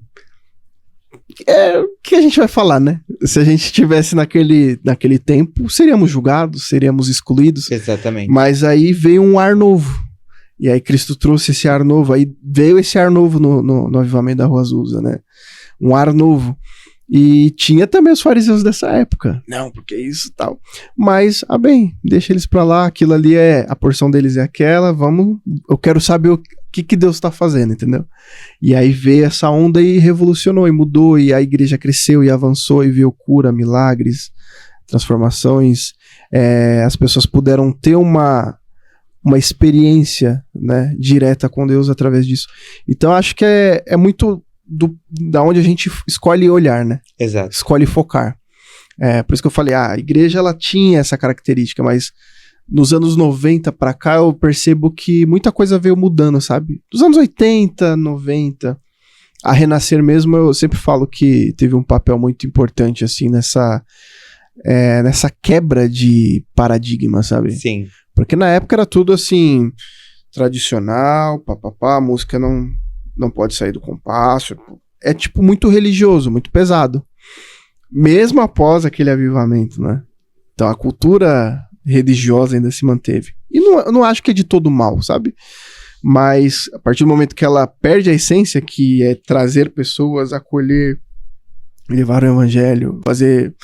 O que a gente vai falar, né? Se a gente estivesse naquele tempo, seríamos julgados, seríamos excluídos. Exatamente. Mas aí veio um ar novo. E aí Cristo trouxe esse ar novo. Aí veio esse ar novo no avivamento da Rua Azusa, né? Um ar novo. E tinha também os fariseus dessa época. Não, porque isso e tal. Mas, bem, deixa eles pra lá. Aquilo ali a porção deles é aquela. Eu quero saber o que Deus tá fazendo, entendeu? E aí veio essa onda e revolucionou, e mudou, e a igreja cresceu e avançou, e veio cura, milagres, transformações. As pessoas puderam ter uma experiência, né, direta com Deus através disso. Então acho que é muito da onde a gente escolhe olhar, né? Exato. Escolhe focar. Por isso que eu falei, a igreja ela tinha essa característica, mas nos anos 90 pra cá eu percebo que muita coisa veio mudando, sabe? Dos anos 80, 90, a Renascer mesmo, eu sempre falo que teve um papel muito importante, assim, nessa quebra de paradigma, sabe? Sim. Porque na época era tudo, assim, tradicional, papapá, a música não pode sair do compasso, é tipo muito religioso, muito pesado. Mesmo após aquele avivamento, né? Então a cultura religiosa ainda se manteve. E eu não acho que é de todo mal, sabe? Mas a partir do momento que ela perde a essência, que é trazer pessoas, acolher, levar o evangelho, fazer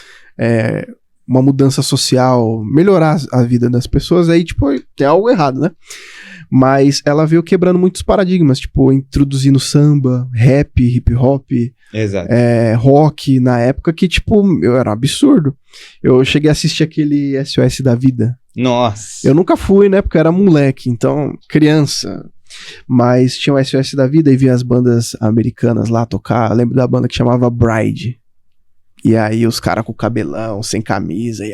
uma mudança social, melhorar a vida das pessoas, aí, tipo, tem algo errado, né? Mas ela veio quebrando muitos paradigmas, tipo, introduzindo samba, rap, hip hop, exato, rock, na época que, tipo, era um absurdo. Eu cheguei a assistir aquele SOS da Vida. Nossa! Eu nunca fui, né, porque eu era moleque, então, criança. Mas tinha o SOS da Vida e via as bandas americanas lá tocar. Eu lembro da banda que chamava Bride. E aí os caras com cabelão, sem camisa,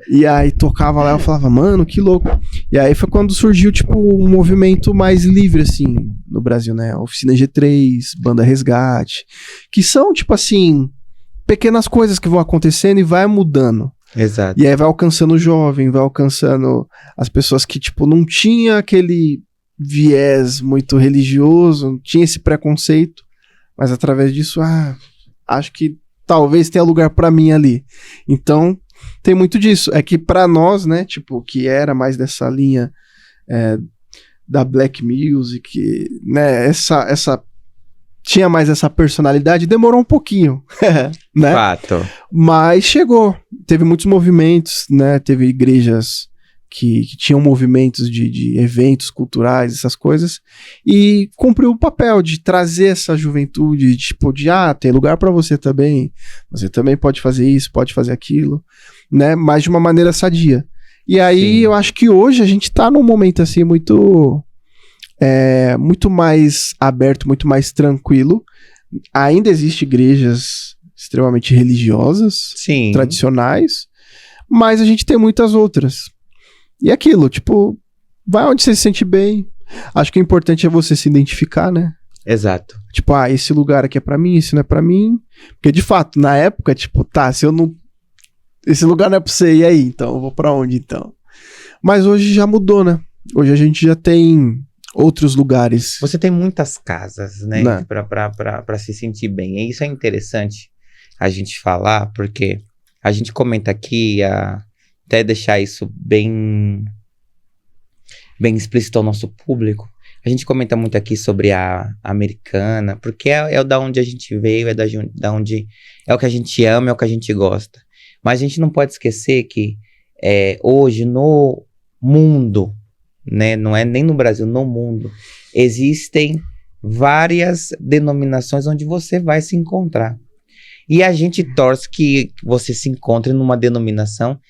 e aí tocava lá, eu falava, mano, que louco. E aí foi quando surgiu, tipo, um movimento mais livre, assim, no Brasil, né? Oficina G3, Banda Resgate, que são, tipo assim, pequenas coisas que vão acontecendo e vai mudando. Exato. E aí vai alcançando o jovem, vai alcançando as pessoas que, tipo, não tinha aquele viés muito religioso, não tinha esse preconceito, mas através disso, acho que talvez tenha lugar pra mim ali. Então, tem muito disso. É que pra nós, né, tipo, que era mais dessa linha da Black Music, né, essa tinha mais essa personalidade, demorou um pouquinho, né? Fato. Mas chegou. Teve muitos movimentos, né, teve igrejas que tinham movimentos de eventos culturais, essas coisas, e cumpriu o papel de trazer essa juventude, tipo, tem lugar pra você também pode fazer isso, pode fazer aquilo, né, mas de uma maneira sadia. E aí, sim, eu acho que hoje a gente tá num momento, assim, muito mais aberto, muito mais tranquilo. Ainda existem igrejas extremamente religiosas, sim, tradicionais, mas a gente tem muitas outras. E aquilo, tipo, vai onde você se sente bem. Acho que o importante é você se identificar, né? Exato. Tipo, esse lugar aqui é pra mim, esse não é pra mim. Porque, de fato, na época, tipo, se eu não... Esse lugar não é pra você, e aí? Então, eu vou pra onde, então? Mas hoje já mudou, né? Hoje a gente já tem outros lugares. Você tem muitas casas, né? Pra se sentir bem. E isso é interessante a gente falar, porque a gente comenta aqui até deixar isso bem explícito ao nosso público. A gente comenta muito aqui sobre a americana, porque é da onde a gente veio, é da onde é o que a gente ama, é o que a gente gosta. Mas a gente não pode esquecer que hoje no mundo, né, não é nem no Brasil, no mundo, existem várias denominações onde você vai se encontrar. E a gente torce que você se encontre numa denominação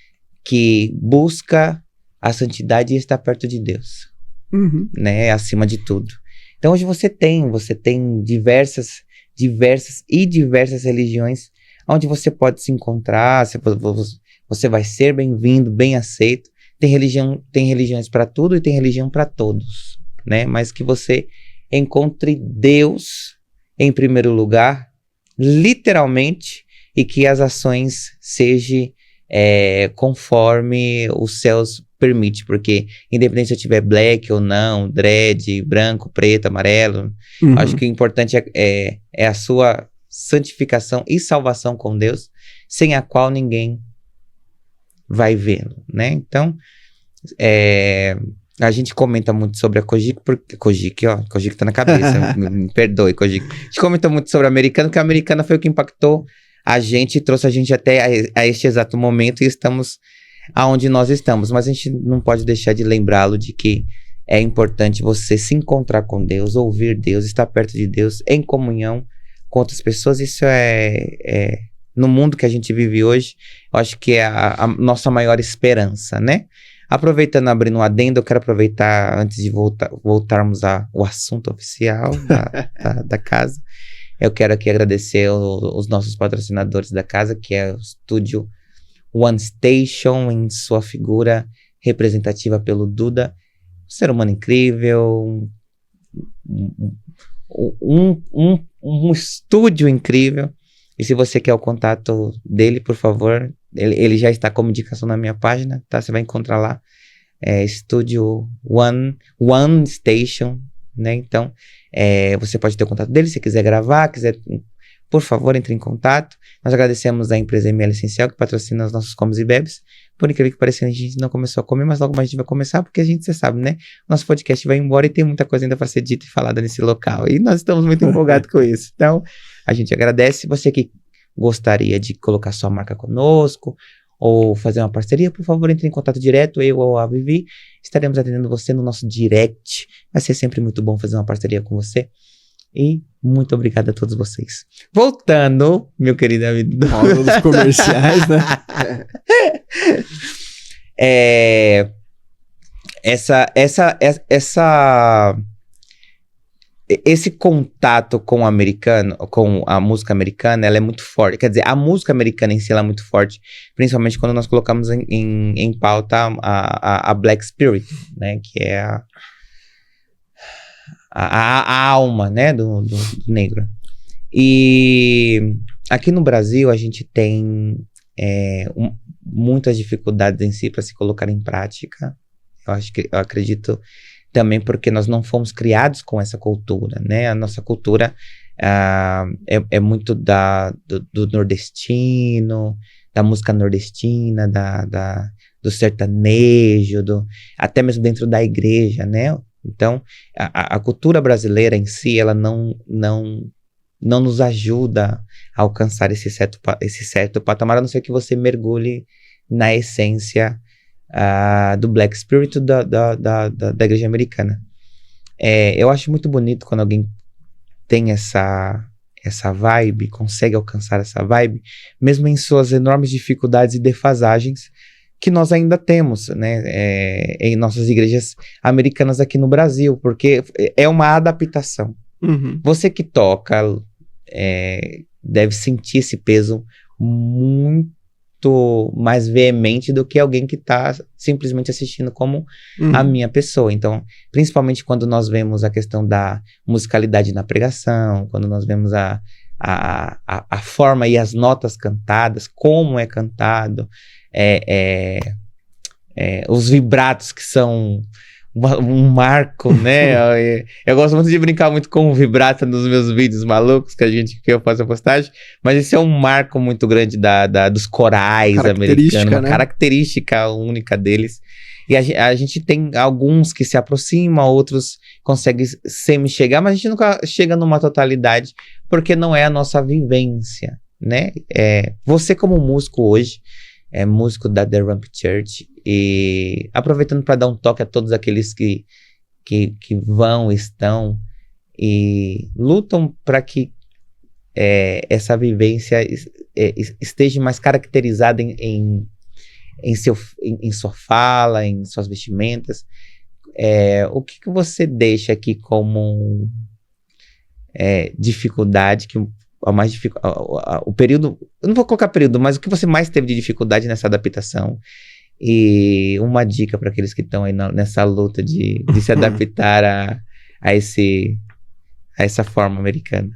que busca a santidade e está perto de Deus, né, acima de tudo. Então hoje você tem diversas religiões onde você pode se encontrar, você vai ser bem-vindo, bem aceito. Tem religiões para tudo e tem religião para todos, né, mas que você encontre Deus em primeiro lugar, literalmente, e que as ações sejam conforme os céus permite, porque independente se eu tiver black ou não, dread, branco, preto, amarelo, acho que o importante é a sua santificação e salvação com Deus, sem a qual ninguém vai vê-lo, né? Então, a gente comenta muito sobre a Kojik, porque Kojik tá na cabeça, me perdoe, Kojik. A gente comenta muito sobre a americana, porque a americana foi o que impactou a gente, trouxe a gente até a este exato momento e estamos aonde nós estamos, mas a gente não pode deixar de lembrá-lo de que é importante você se encontrar com Deus, ouvir Deus, estar perto de Deus, em comunhão com outras pessoas. Isso no mundo que a gente vive hoje, eu acho que é a nossa maior esperança, né? Aproveitando, abrindo um adendo, eu quero aproveitar, antes de voltarmos ao assunto oficial da casa, eu quero aqui agradecer os nossos patrocinadores da casa, que é o estúdio One Station, em sua figura representativa pelo Duda, um ser humano incrível, um estúdio incrível. E se você quer o contato dele, por favor, ele já está como indicação na minha página, tá? Você vai encontrar lá, Estúdio One Station, né? Então, você pode ter o contato dele, se quiser gravar, por favor, entre em contato. Nós agradecemos a empresa ML Essencial, que patrocina os nossos comes e bebes. Por incrível que pareça, a gente não começou a comer, mas logo mais a gente vai começar, porque você sabe, né? Nosso podcast vai embora e tem muita coisa ainda para ser dita e falada nesse local. E nós estamos muito empolgados com isso. Então, a gente agradece. Você que gostaria de colocar sua marca conosco ou fazer uma parceria, por favor, entre em contato direto, eu ou a Vivi. Estaremos atendendo você no nosso direct. Vai ser sempre muito bom fazer uma parceria com você. E muito obrigado a todos vocês. Voltando, meu querido amigo. Dos comerciais, né? Esse contato com o americano, com a música americana, ela é muito forte. Quer dizer, a música americana em si ela é muito forte, principalmente quando nós colocamos em pauta a Black Spirit, né? Que é a alma, né? Do negro. E aqui no Brasil a gente tem muitas dificuldades em si para se colocar em prática. Eu acredito também porque nós não fomos criados com essa cultura, né? A nossa cultura é muito do nordestino, da música nordestina, do sertanejo, até mesmo dentro da igreja, né? Então, a cultura brasileira em si, ela não nos ajuda a alcançar esse certo patamar, a não ser que você mergulhe na essência do Black Spirit da igreja americana. Eu acho muito bonito quando alguém tem essa vibe, consegue alcançar essa vibe, mesmo em suas enormes dificuldades e defasagens que nós ainda temos, né, em nossas igrejas americanas aqui no Brasil, porque é uma adaptação. Uhum. Você que toca deve sentir esse peso muito mais veemente do que alguém que está simplesmente assistindo como a minha pessoa. Então, principalmente quando nós vemos a questão da musicalidade na pregação, quando nós vemos a forma e as notas cantadas, como é cantado, os vibratos que são um marco, né? Eu gosto muito de brincar muito com o vibrato nos meus vídeos malucos que eu faço a postagem, mas esse é um marco muito grande dos corais americanos, uma característica única deles. E a gente tem alguns que se aproximam, outros conseguem semi-chegar, mas a gente nunca chega numa totalidade, porque não é a nossa vivência, né? Você como músico hoje, músico da The Ramp Church, e aproveitando para dar um toque a todos aqueles que estão e lutam para que essa vivência esteja mais caracterizada em sua fala, em suas vestimentas. O que você deixa aqui como dificuldade, o período, eu não vou colocar período, mas o que você mais teve de dificuldade nessa adaptação? E uma dica para aqueles que estão aí nessa luta de se adaptar a essa forma americana.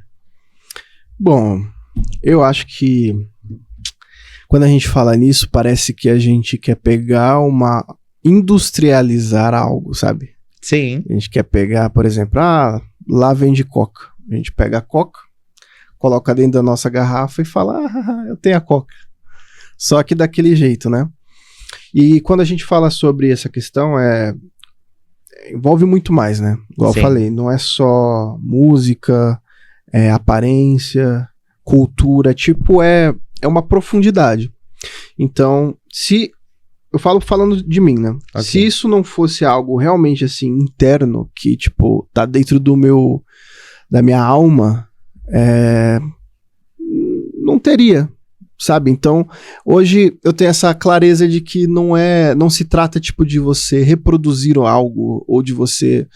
Bom, eu acho que quando a gente fala nisso, parece que a gente quer industrializar algo, sabe? Sim. A gente quer pegar, por exemplo, lá vende coca. A gente pega a coca, coloca dentro da nossa garrafa e fala, eu tenho a coca. Só que daquele jeito, né? E quando a gente fala sobre essa questão, envolve muito mais, né? Igual eu falei, não é só música, aparência, cultura, é uma profundidade. Então, eu falando de mim, né? Okay. Se isso não fosse algo realmente assim, interno, que tá dentro da minha alma, não teria sabe? Então, hoje eu tenho essa clareza de que não se trata, tipo, de você reproduzir algo, ou de você,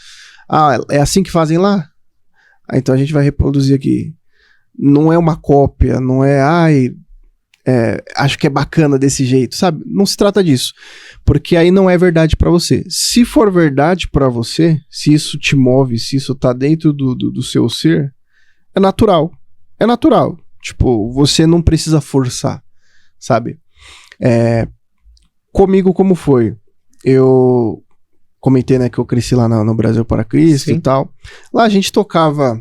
é assim que fazem lá? Então a gente vai reproduzir aqui. Não é uma cópia, não é, acho que é bacana desse jeito, sabe? Não se trata disso, porque aí não é verdade pra você. Se for verdade pra você, se isso te move, se isso tá dentro do seu ser, é natural. É natural. Tipo, você não precisa forçar, sabe? Comigo, como foi? Eu comentei, né, que eu cresci lá no Brasil para Cristo e tal. Lá a gente tocava...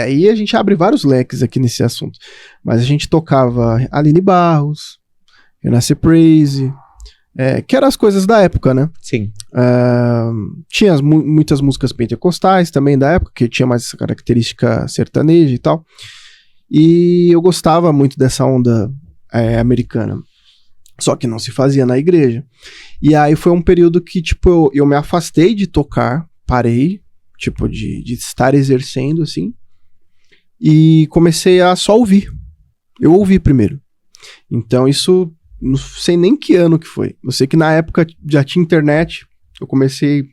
aí a gente abre vários leques aqui nesse assunto. Mas a gente tocava Aline Barros, Renascer Praise, que eram as coisas da época, né? Sim. Tinha muitas músicas pentecostais também da época, que tinha mais essa característica sertaneja e tal. E eu gostava muito dessa onda americana. Só que não se fazia na igreja. E aí foi um período que, tipo, eu me afastei de tocar, parei, tipo, de estar exercendo, assim, e comecei a só ouvir. Eu ouvi primeiro. Então isso, não sei nem que ano que foi. Eu sei que na época já tinha internet, eu comecei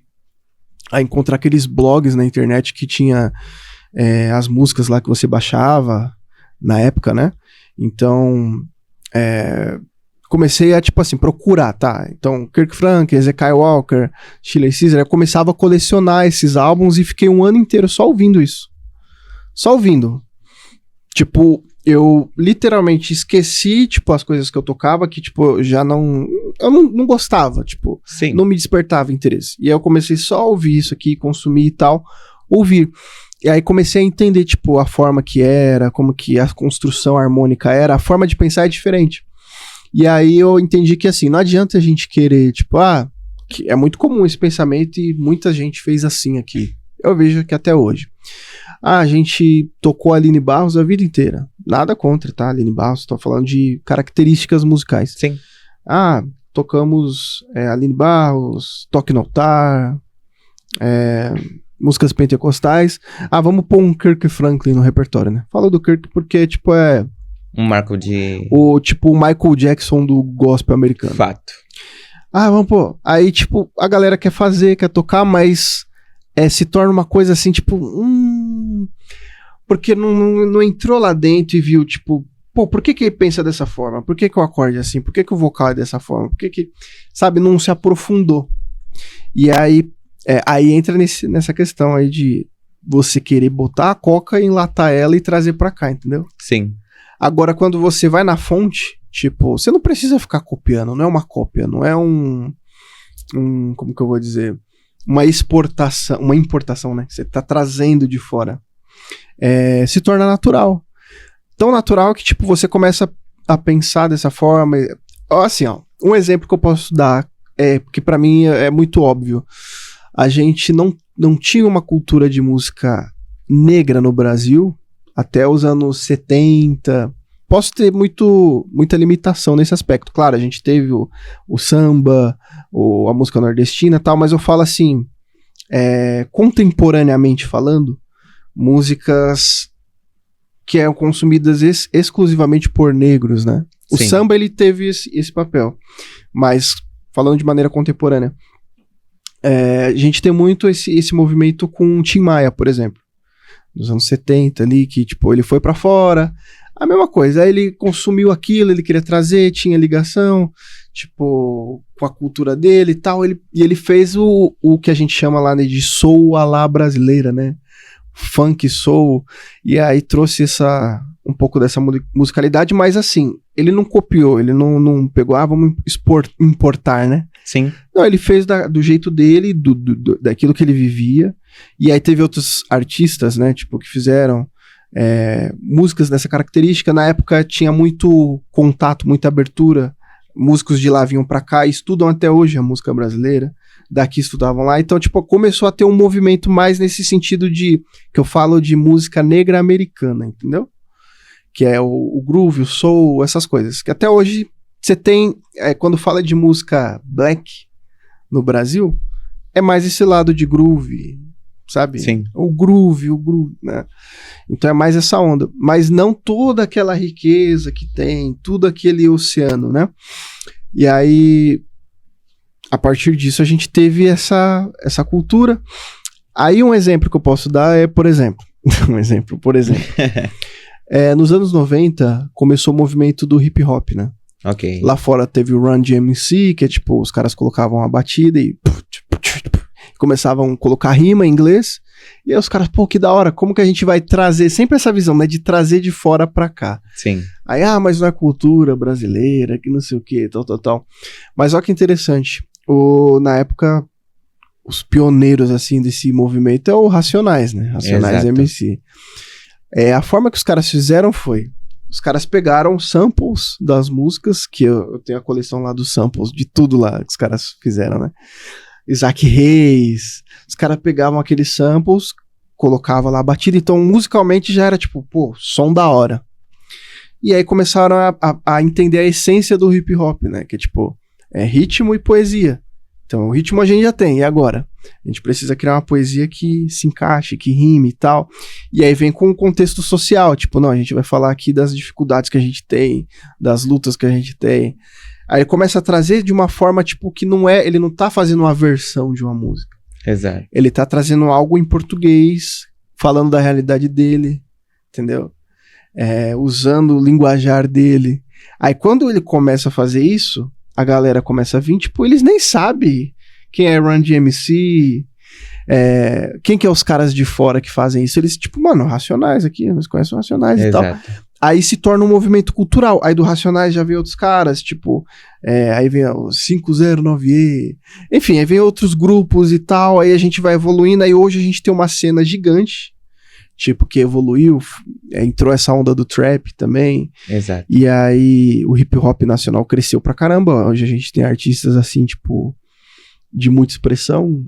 a encontrar aqueles blogs na internet que tinha as músicas lá que você baixava, na época, né? Então, comecei a, tipo assim, procurar, tá? Então, Kirk Franklin, Hezekiah Walker, Shirley Caesar, eu começava a colecionar esses álbuns e fiquei um ano inteiro só ouvindo isso. Só ouvindo. Tipo, eu literalmente esqueci, tipo, as coisas que eu tocava, que, tipo, eu não gostava, tipo, Sim. Não me despertava interesse. E aí eu comecei só a ouvir isso aqui, consumir e tal, ouvir. E aí comecei a entender, tipo, a forma que era, como que a construção harmônica era, a forma de pensar é diferente. E aí eu entendi que, assim, não adianta a gente querer, tipo, que é muito comum esse pensamento e muita gente fez assim aqui. Eu vejo que até hoje. A gente tocou a Aline Barros a vida inteira. Nada contra, tá? Aline Barros, tô falando de características musicais. Sim. Tocamos Aline Barros, Toque no Altar, músicas pentecostais. Vamos pôr um Kirk Franklin no repertório, né? Fala do Kirk porque, tipo, um marco de... o Michael Jackson do gospel americano. Fato. Vamos pôr. Aí, tipo, a galera quer tocar, mas se torna uma coisa assim, tipo... porque não entrou lá dentro e viu, tipo... por que ele pensa dessa forma? Por que o acorde é assim? Por que o vocal é dessa forma? Por que sabe, não se aprofundou. E aí entra nessa questão aí de você querer botar a coca, enlatar ela e trazer pra cá, entendeu? Sim. Agora, quando você vai na fonte, tipo, você não precisa ficar copiando, não é uma cópia, não é como que eu vou dizer? Uma importação, né? Você tá trazendo de fora. Se torna natural. Tão natural que, tipo, você começa a pensar dessa forma. Assim, um exemplo que eu posso dar, porque pra mim é muito óbvio. A gente não tinha uma cultura de música negra no Brasil até os anos 70. Posso ter muita limitação nesse aspecto. Claro, a gente teve o samba, a música nordestina e tal, mas eu falo assim, contemporaneamente falando, músicas que eram consumidas exclusivamente por negros, né? O Sim. samba, ele teve esse papel, mas falando de maneira contemporânea, a gente tem muito esse movimento com o Tim Maia, por exemplo, nos anos 70 ali, que tipo, ele foi pra fora, a mesma coisa, aí ele consumiu aquilo, ele queria trazer, tinha ligação, tipo, com a cultura dele e tal, e ele fez o que a gente chama lá, né, de soul à la brasileira, né? Funk, soul, e aí trouxe um pouco dessa musicalidade, mas assim, ele não copiou, ele não pegou, vamos importar, né? Sim. Não, ele fez do jeito dele, daquilo que ele vivia, e aí teve outros artistas, né, tipo, que fizeram músicas dessa característica. Na época tinha muito contato, muita abertura, músicos de lá vinham pra cá e estudam até hoje a música brasileira, daqui estudavam lá, então, tipo, começou a ter um movimento mais nesse sentido que eu falo de música negra americana, entendeu? Que é o groove, o soul, essas coisas, que até hoje você tem, quando fala de música black no Brasil, é mais esse lado de groove, sabe? Sim. O groove, né? Então é mais essa onda. Mas não toda aquela riqueza que tem, tudo aquele oceano, né? E aí, a partir disso, a gente teve essa cultura. Aí um exemplo que eu posso dar é, por exemplo... nos anos 90, começou o movimento do hip hop, né? Ok. Lá fora teve o Run DMC, que é tipo, os caras colocavam a batida e começavam a colocar rima em inglês. E aí os caras, pô, que da hora, como que a gente vai trazer, sempre essa visão, né, de trazer de fora pra cá. Sim. Aí, mas não é cultura brasileira, que não sei o que, tal. Mas olha que interessante, na época, os pioneiros, assim, desse movimento é o Racionais, né, Racionais MC. A forma que os caras fizeram foi, os caras pegaram samples das músicas, que eu tenho a coleção lá dos samples, de tudo lá que os caras fizeram, né, Isaac Reis, os caras pegavam aqueles samples, colocavam lá a batida, então musicalmente já era tipo, pô, som da hora. E aí começaram a entender a essência do hip hop, né, que é tipo, ritmo e poesia. Então o ritmo a gente já tem, e agora? A gente precisa criar uma poesia que se encaixe, que rime e tal. E aí vem com um contexto social, tipo, não, a gente vai falar aqui das dificuldades que a gente tem, das lutas que a gente tem. Aí ele começa a trazer de uma forma, tipo, que não é... Ele não tá fazendo uma versão de uma música. Exato. Ele tá trazendo algo em português, falando da realidade dele, entendeu? Usando o linguajar dele. Aí quando ele começa a fazer isso, a galera começa a vir, tipo, eles nem sabem quem é Run DMC, quem que é os caras de fora que fazem isso. Eles, tipo, mano, Racionais aqui, eles conhecem os Racionais e tal. Aí se torna um movimento cultural. Aí do Racionais já vem outros caras, tipo... aí vem o 509E. Enfim, aí vem outros grupos e tal. Aí a gente vai evoluindo. Aí hoje a gente tem uma cena gigante. Tipo, que evoluiu. Entrou essa onda do trap também. Exato. E aí o hip hop nacional cresceu pra caramba. Hoje a gente tem artistas assim, tipo... de muita expressão.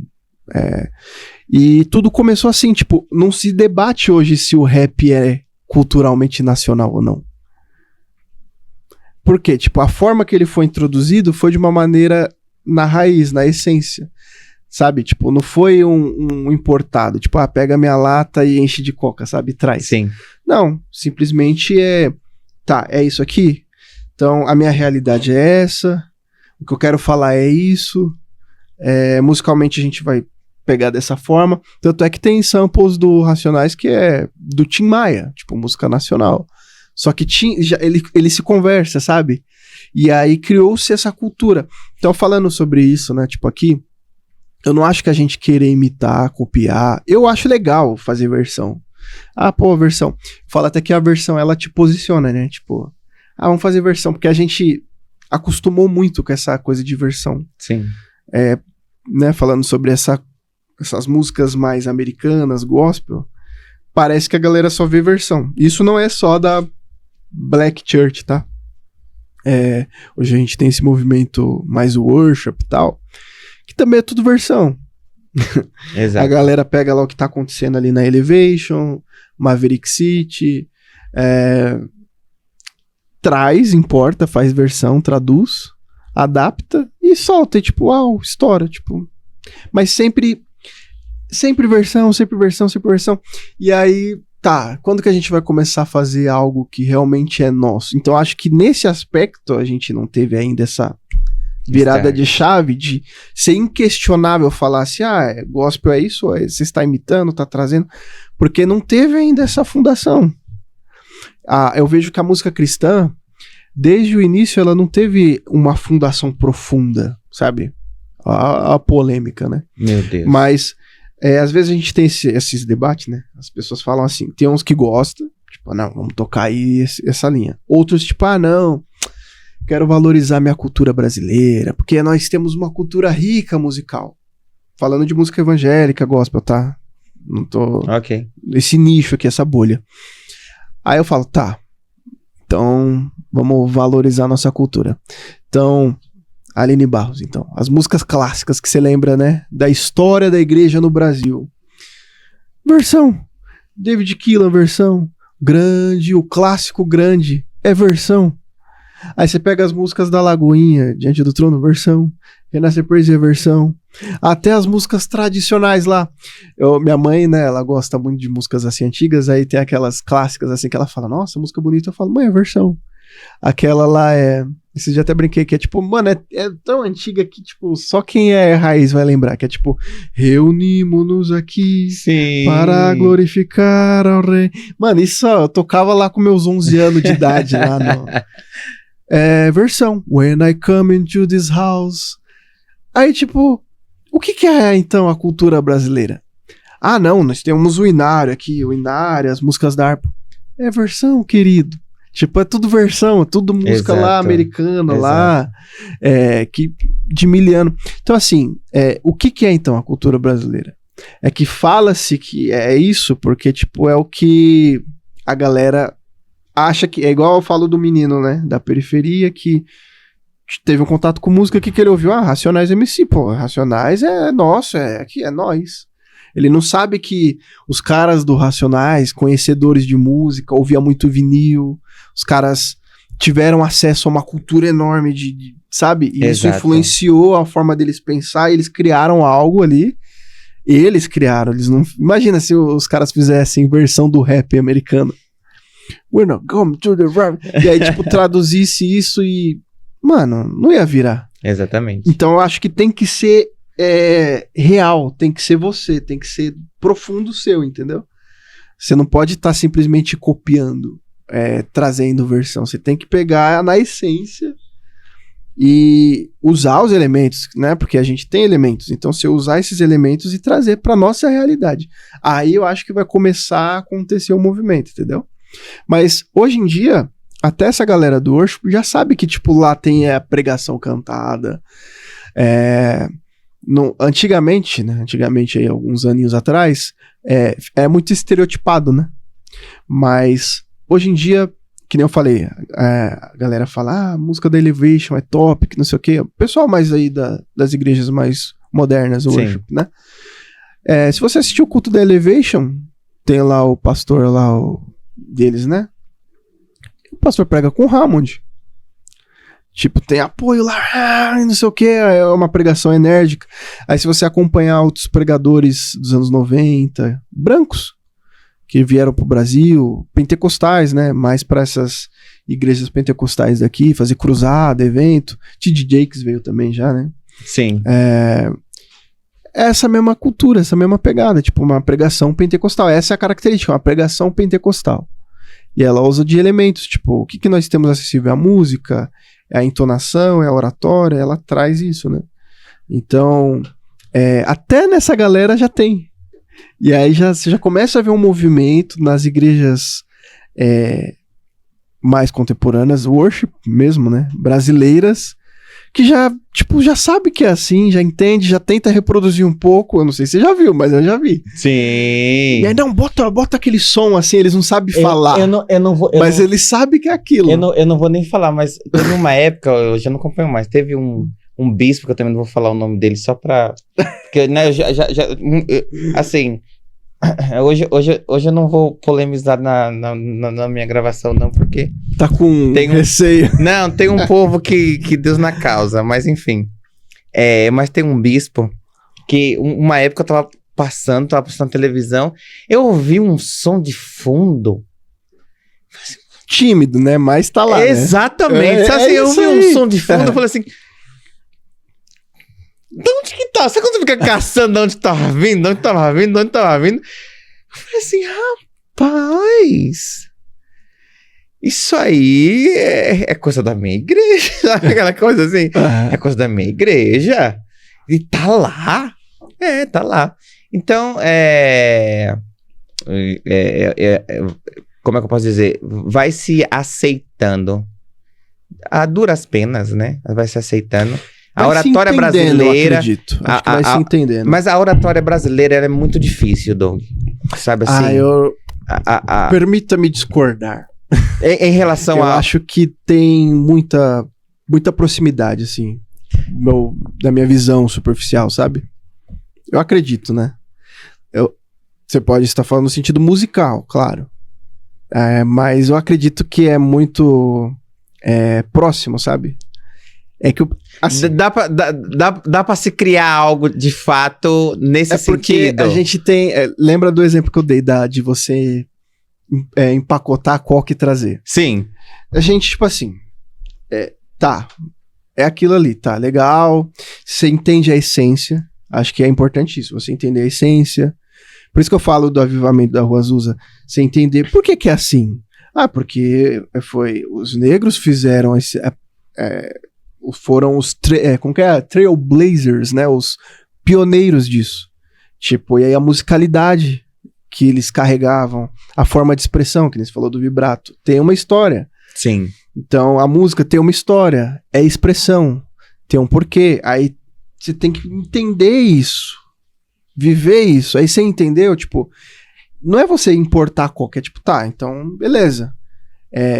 E tudo começou assim, tipo... Não se debate hoje se o rap é... culturalmente nacional ou não. Por quê? Tipo, a forma que ele foi introduzido foi de uma maneira na raiz, na essência. Sabe? Tipo, não foi um importado. Tipo, pega minha lata e enche de coca, sabe? E traz. Sim. Não. Simplesmente é isso aqui. Então, a minha realidade é essa. O que eu quero falar é isso. Musicalmente a gente vai pegar dessa forma. Tanto é que tem samples do Racionais que é do Tim Maia, tipo, música nacional. Só que ele se conversa, sabe? E aí criou-se essa cultura. Então, falando sobre isso, né, tipo aqui, eu não acho que a gente querer imitar, copiar. Eu acho legal fazer versão. Versão. Fala até que a versão, ela te posiciona, né? Tipo, vamos fazer versão, porque a gente acostumou muito com essa coisa de versão. Sim. Né, falando sobre essas músicas mais americanas, gospel, parece que a galera só vê versão. Isso não é só da Black Church, tá? Hoje a gente tem esse movimento mais worship e tal, que também é tudo versão. Exato. A galera pega lá o que tá acontecendo ali na Elevation, Maverick City, importa, faz versão, traduz, adapta e solta, e tipo, estoura, tipo. Mas sempre versão. E aí, quando que a gente vai começar a fazer algo que realmente é nosso? Então, acho que nesse aspecto a gente não teve ainda essa virada de chave de ser inquestionável falar assim, gospel é isso, você está imitando, está trazendo, porque não teve ainda essa fundação. Eu vejo que a música cristã, desde o início, ela não teve uma fundação profunda, sabe? A polêmica, né? Meu Deus. Mas, às vezes a gente tem esses debates, né? As pessoas falam assim, tem uns que gostam, tipo, não, vamos tocar aí essa linha. Outros, tipo, não, quero valorizar minha cultura brasileira, porque nós temos uma cultura rica musical. Falando de música evangélica, gospel, tá? Não tô... Ok. Esse nicho aqui, essa bolha. Aí eu falo, então vamos valorizar a nossa cultura. Então... Aline Barros, então. As músicas clássicas que você lembra, né? Da história da igreja no Brasil. Versão. David Keelan, versão. Grande, o clássico grande. É versão. Aí você pega as músicas da Lagoinha, Diante do Trono, versão. Renascer Poesia, versão. Até as músicas tradicionais lá. Minha mãe, né, ela gosta muito de músicas assim antigas, aí tem aquelas clássicas assim que ela fala, nossa, música bonita. Eu falo, mãe, é versão. Aquela lá é... Esse dia até brinquei que é tipo, mano, é tão antiga que, tipo, só quem é raiz vai lembrar, que é tipo, reunimos-nos aqui para glorificar ao rei. Mano, isso eu tocava lá com meus 11 anos de idade, lá no... versão. When I come into this house. Aí, tipo, o que é, então, a cultura brasileira? Ah, não, nós temos o Inário aqui, as músicas da harpa. É versão, querido. Tipo, é tudo versão, é tudo música lá, americana, lá, de miliano. Então, assim, o que é, então, a cultura brasileira? É que fala-se que é isso, porque, tipo, é o que a galera acha que... É igual eu falo do menino, né, da periferia, que teve um contato com música, que ele ouviu? Ah, Racionais MC, pô, Racionais é nosso, aqui é nós. Ele não sabe que os caras do Racionais, conhecedores de música, ouviam muito vinil, os caras tiveram acesso a uma cultura enorme sabe? E isso influenciou a forma deles pensar, e eles criaram algo ali. Eles criaram, eles não... Imagina se os caras fizessem versão do rap americano. We're not going to the rap. E aí, tipo, traduzisse isso e... Mano, não ia virar. Exatamente. Então eu acho que tem que ser real, tem que ser você, tem que ser profundo seu, entendeu? Você não pode estar simplesmente copiando, trazendo versão. Você tem que pegar na essência e usar os elementos, né? Porque a gente tem elementos. Então, você usar esses elementos e trazer para nossa realidade. Aí eu acho que vai começar a acontecer o movimento, entendeu? Mas hoje em dia, até essa galera do worship já sabe que, tipo, lá tem a pregação cantada. Antigamente, né? Antigamente, aí, alguns aninhos atrás, é muito estereotipado, né? Mas hoje em dia, que nem eu falei, a galera fala, a música da Elevation é top, que não sei o quê. O pessoal mais aí das igrejas mais modernas, o worship, né? Se você assistir o culto da Elevation, tem lá o pastor lá deles, né? O pastor prega com o Hammond. Tipo, tem apoio lá, não sei o que, é uma pregação enérgica. Aí se você acompanhar outros pregadores dos anos 90, brancos, que vieram pro Brasil, pentecostais, né, mais para essas igrejas pentecostais daqui, fazer cruzada, evento, T.D. Jakes veio também já, né? Sim. Essa mesma cultura, essa mesma pegada, tipo uma pregação pentecostal. Essa é a característica, uma pregação pentecostal. E ela usa de elementos, tipo, o que nós temos acessível? A música, a entonação, a oratória, ela traz isso, né? Então, até nessa galera já tem. E aí você já começa a ver um movimento nas igrejas mais contemporâneas, worship mesmo, né? Brasileiras, que já sabe que é assim, já entende, já tenta reproduzir um pouco. Eu não sei se você já viu, mas eu já vi. Sim. E aí, não, bota aquele som assim, eles não sabem falar. Eu não vou... Mas eles sabem que é aquilo. Eu não vou nem falar, mas teve uma época, eu já não acompanho mais, teve um bispo, que eu também não vou falar o nome dele, só pra... Porque, né, assim... Hoje eu não vou polemizar na minha gravação, não, porque... Tá com receio. Não, tem um povo que Deus na causa, mas enfim. Mas tem um bispo que uma época eu tava passando na televisão, eu ouvi um som de fundo. Tímido, né? Mas tá lá, exatamente. Né? Assim, eu ouvi um som de fundo, eu falei assim... De onde que tá? Sabe quando você fica caçando de onde tava vindo? De onde tava vindo? Eu falei assim, rapaz, isso aí é coisa da minha igreja. Sabe aquela coisa assim? É coisa da minha igreja. E tá lá. Tá lá. Então, como é que eu posso dizer? Vai se aceitando. A duras penas, né? Vai se aceitando. A oratória brasileira... Eu acredito. Acho que vai se entendendo. Mas a oratória brasileira é muito difícil, Doug. Sabe assim? Permita-me discordar. Em relação eu acho que tem muita proximidade, assim. Da minha visão superficial, sabe? Eu acredito, né? Você pode estar falando no sentido musical, claro. Mas eu acredito que é muito próximo, sabe? É que assim, dá pra se criar algo de fato nesse sentido. A gente tem... lembra do exemplo que eu dei de você empacotar a coca e trazer? Sim. A gente, tipo assim... é aquilo ali, tá legal. Você entende a essência. Acho que é importante isso, você entender a essência. Por isso que eu falo do avivamento da Rua Azusa. Você entender por que é assim. Porque os negros fizeram foram os trailblazers, né? Os pioneiros disso. Tipo, e aí a musicalidade que eles carregavam, a forma de expressão, que nem você falou do vibrato, tem uma história. Sim. Então, a música tem uma história, é expressão, tem um porquê. Aí você tem que entender isso, viver isso. Aí você entendeu, tipo, não é você importar qualquer, tipo, tá, então, beleza.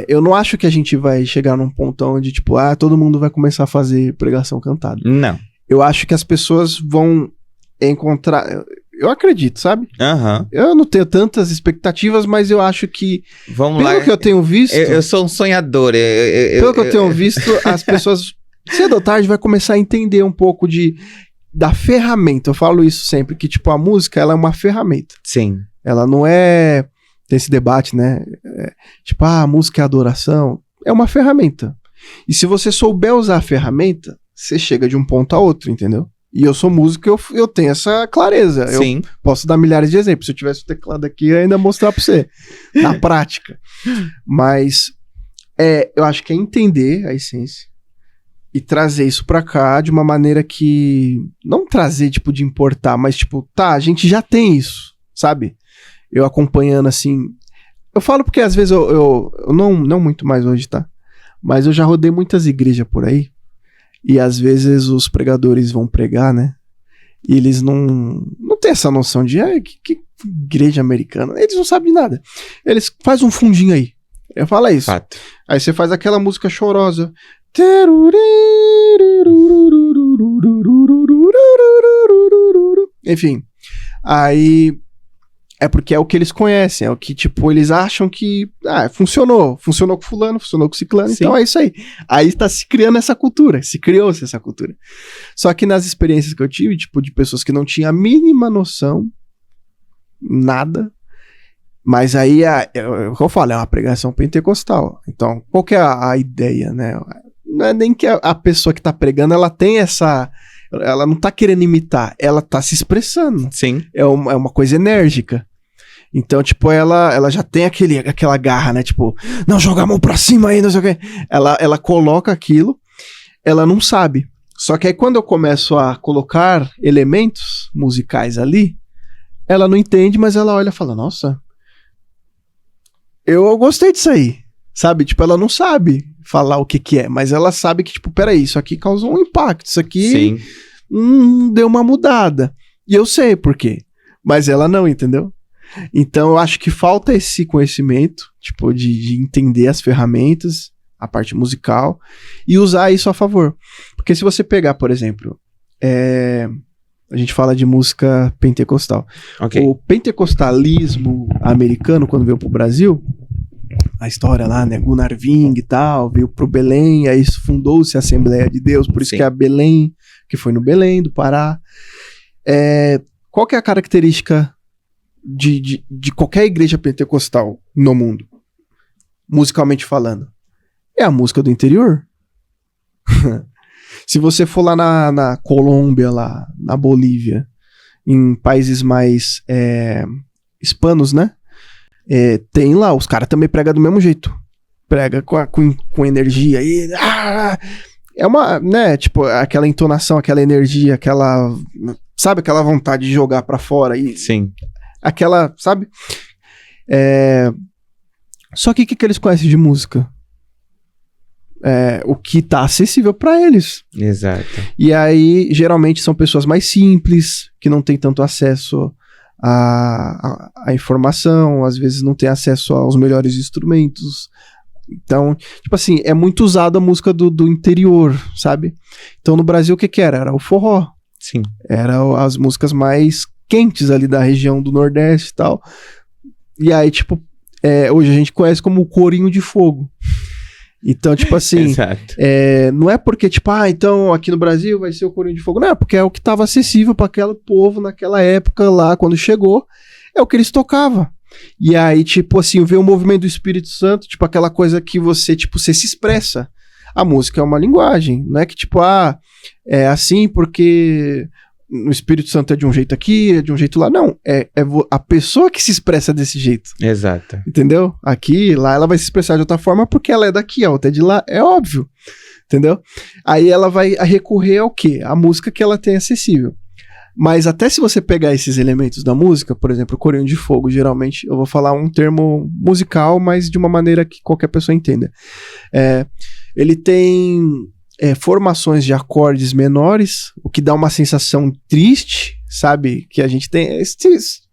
Eu não acho que a gente vai chegar num ponto onde, tipo, todo mundo vai começar a fazer pregação cantada. Não. Eu acho que as pessoas vão encontrar... Eu acredito, sabe? Uhum. Eu não tenho tantas expectativas, mas eu acho que... Pelo que eu tenho visto... Eu sou um sonhador. Pelo que eu tenho visto, as pessoas, cedo ou tarde, vai começar a entender um pouco da ferramenta. Eu falo isso sempre, que tipo, a música, ela é uma ferramenta. Sim. Ela não é... Tem esse debate, né? Tipo, a música é adoração. É uma ferramenta. E se você souber usar a ferramenta, você chega de um ponto a outro, entendeu? E eu sou músico, eu tenho essa clareza. Sim. Eu posso dar milhares de exemplos. Se eu tivesse o teclado aqui, eu ia ainda mostrar pra você. Na prática. Mas eu acho que é entender a essência e trazer isso pra cá de uma maneira que... Não trazer, tipo, de importar, mas tipo, tá, a gente já tem isso, sabe? Eu acompanhando, assim... Eu falo porque às vezes eu não muito mais hoje, tá? Mas eu já rodei muitas igrejas por aí. E às vezes os pregadores vão pregar, né? E eles não têm essa noção de que igreja americana. Eles não sabem de nada. Eles fazem um fundinho aí. Eu falo isso. Fato. Aí você faz aquela música chorosa. Enfim. Aí... É porque é o que eles conhecem, é o que, tipo, eles acham que funcionou com fulano, funcionou com ciclano, Sim. Então é isso aí. Aí tá se criando essa cultura, criou-se essa cultura. Só que nas experiências que eu tive, tipo, de pessoas que não tinham a mínima noção, nada, mas aí, eu falo, é uma pregação pentecostal. Então, qual que é a ideia, né? Não é nem que a pessoa que tá pregando, ela tem essa... Ela não tá querendo imitar, ela tá se expressando. Sim. É uma coisa enérgica. Então, tipo, ela já tem aquela garra, né? Tipo, não, joga a mão pra cima aí, não sei o quê. Ela coloca aquilo, ela não sabe. Só que aí quando eu começo a colocar elementos musicais ali, ela não entende, mas ela olha e fala, nossa, eu gostei disso aí. Sabe? Tipo, ela não sabe falar o que é, mas ela sabe que, tipo, peraí, isso aqui causou um impacto, isso aqui deu uma mudada. E eu sei por quê, mas ela não, entendeu? Então eu acho que falta esse conhecimento, tipo, de entender as ferramentas, a parte musical, e usar isso a favor. Porque se você pegar, por exemplo, a gente fala de música pentecostal. Okay. O pentecostalismo americano, quando veio pro Brasil, a história lá, né, Gunnar Ving e tal, veio pro Belém, aí fundou-se a Assembleia de Deus, por isso que é a Belém, que foi no Belém, do Pará. Qual que é a característica de qualquer igreja pentecostal no mundo, musicalmente falando? É a música do interior. Se você for lá na Colômbia, lá na Bolívia, em países mais hispanos, né? Tem lá, os caras também pregam do mesmo jeito. Prega com energia. E, é uma, né, tipo, aquela entonação, aquela energia, aquela... Sabe, aquela vontade de jogar pra fora. Sim. Aquela, sabe? Só que o que eles conhecem de música? O que tá acessível pra eles. Exato. E aí, geralmente, são pessoas mais simples, que não têm tanto acesso a informação, às vezes não tem acesso aos melhores instrumentos. Então, tipo assim, é muito usada a música do interior, sabe? Então, no Brasil, o que era? Era o forró. Sim. Eram as músicas mais quentes ali da região do Nordeste e tal. E aí, tipo, hoje a gente conhece como o corinho de fogo. Então, tipo assim, não é porque, tipo, então aqui no Brasil vai ser o Corinho de Fogo. Não, é porque é o que estava acessível para aquele povo naquela época lá, quando chegou, é o que eles tocavam. E aí, tipo assim, ver o movimento do Espírito Santo, tipo, aquela coisa que você, tipo, você se expressa. A música é uma linguagem, não é que, tipo, é assim porque o Espírito Santo é de um jeito aqui, é de um jeito lá. Não, é a pessoa que se expressa desse jeito. Exato. Entendeu? Aqui, lá ela vai se expressar de outra forma porque ela é daqui, a outra é de lá, é óbvio. Entendeu? Aí ela vai recorrer ao quê? A música que ela tem acessível. Mas até se você pegar esses elementos da música, por exemplo, o Corinho de Fogo, geralmente, eu vou falar um termo musical, mas de uma maneira que qualquer pessoa entenda. Ele tem formações de acordes menores, o que dá uma sensação triste, sabe? Que a gente tem,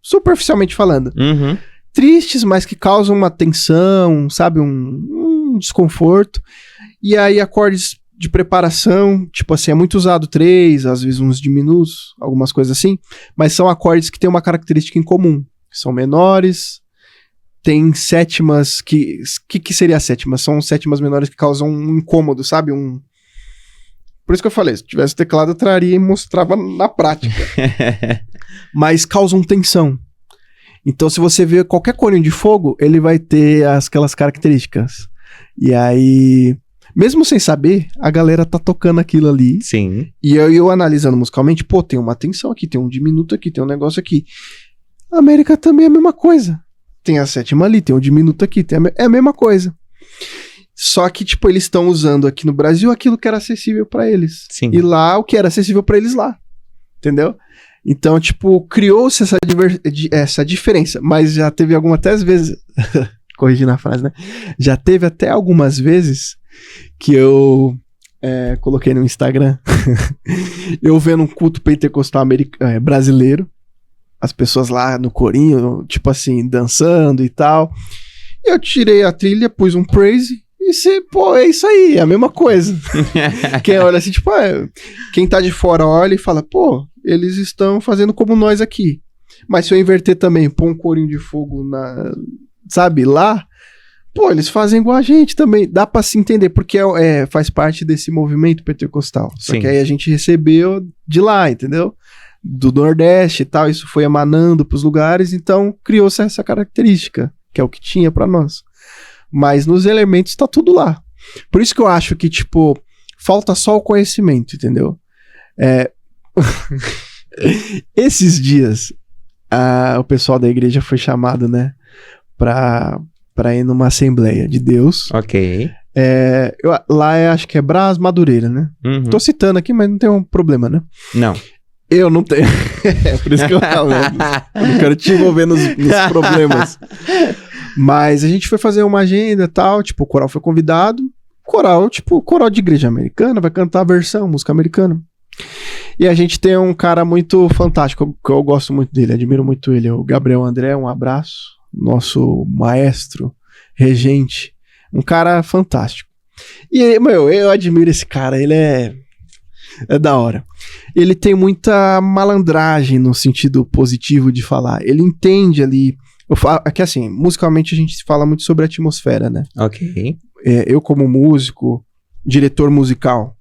superficialmente falando. Uhum. Tristes, mas que causam uma tensão, sabe? Um desconforto. E aí acordes de preparação, tipo assim, é muito usado 3, às vezes uns diminutos, algumas coisas assim, mas são acordes que têm uma característica em comum. São menores, tem sétimas que seria a sétima? São sétimas menores que causam um incômodo, sabe? Por isso que eu falei, se tivesse teclado eu traria e mostrava na prática. Mas causam tensão. Então se você ver qualquer Corinho de Fogo, ele vai ter aquelas características. E aí, mesmo sem saber, a galera tá tocando aquilo ali. Sim. E eu analisando musicalmente, tem uma tensão aqui, tem um diminuto aqui, tem um negócio aqui. A América também é a mesma coisa. Tem a sétima ali, tem um diminuto aqui, é a mesma coisa. Só que, tipo, eles estão usando aqui no Brasil aquilo que era acessível pra eles. Sim. E lá, o que era acessível pra eles lá. Entendeu? Então, tipo, criou-se essa diferença. Mas já teve até vezes... corrigindo a frase, né? Já teve até algumas vezes que eu coloquei no Instagram eu vendo um culto pentecostal brasileiro, as pessoas lá no corinho, tipo assim, dançando e tal. E eu tirei a trilha, pus um praise e é isso aí, é a mesma coisa. Quem olha assim, tipo, quem tá de fora olha e fala, eles estão fazendo como nós aqui. Mas se eu inverter também, pôr um Corinho de Fogo sabe, lá, eles fazem igual a gente também. Dá pra se entender, porque faz parte desse movimento pentecostal. Só Sim. que aí a gente recebeu de lá, entendeu? Do Nordeste e tal, isso foi emanando pros lugares, então criou-se essa característica, que é o que tinha pra nós. Mas nos elementos tá tudo lá. Por isso que eu acho que, tipo, falta só o conhecimento, entendeu? Esses dias, o pessoal da igreja foi chamado, né, pra ir numa Assembleia de Deus. Ok. Lá acho que é Brás Madureira, né? Uhum. Tô citando aqui, mas não tem um problema, né? Não. Eu não tenho. Por isso que eu falo. Eu não quero te envolver nos problemas. Mas a gente foi fazer uma agenda e tal, tipo, o coral foi convidado. Coral de igreja americana, vai cantar a versão, música americana. E a gente tem um cara muito fantástico, que eu gosto muito dele, admiro muito ele, o Gabriel André, um abraço. Nosso maestro, regente, um cara fantástico. E, eu admiro esse cara, ele é da hora. Ele tem muita malandragem no sentido positivo de falar. Ele entende ali. Aqui assim, musicalmente a gente fala muito sobre a atmosfera, né? Ok. Eu como músico, diretor musical,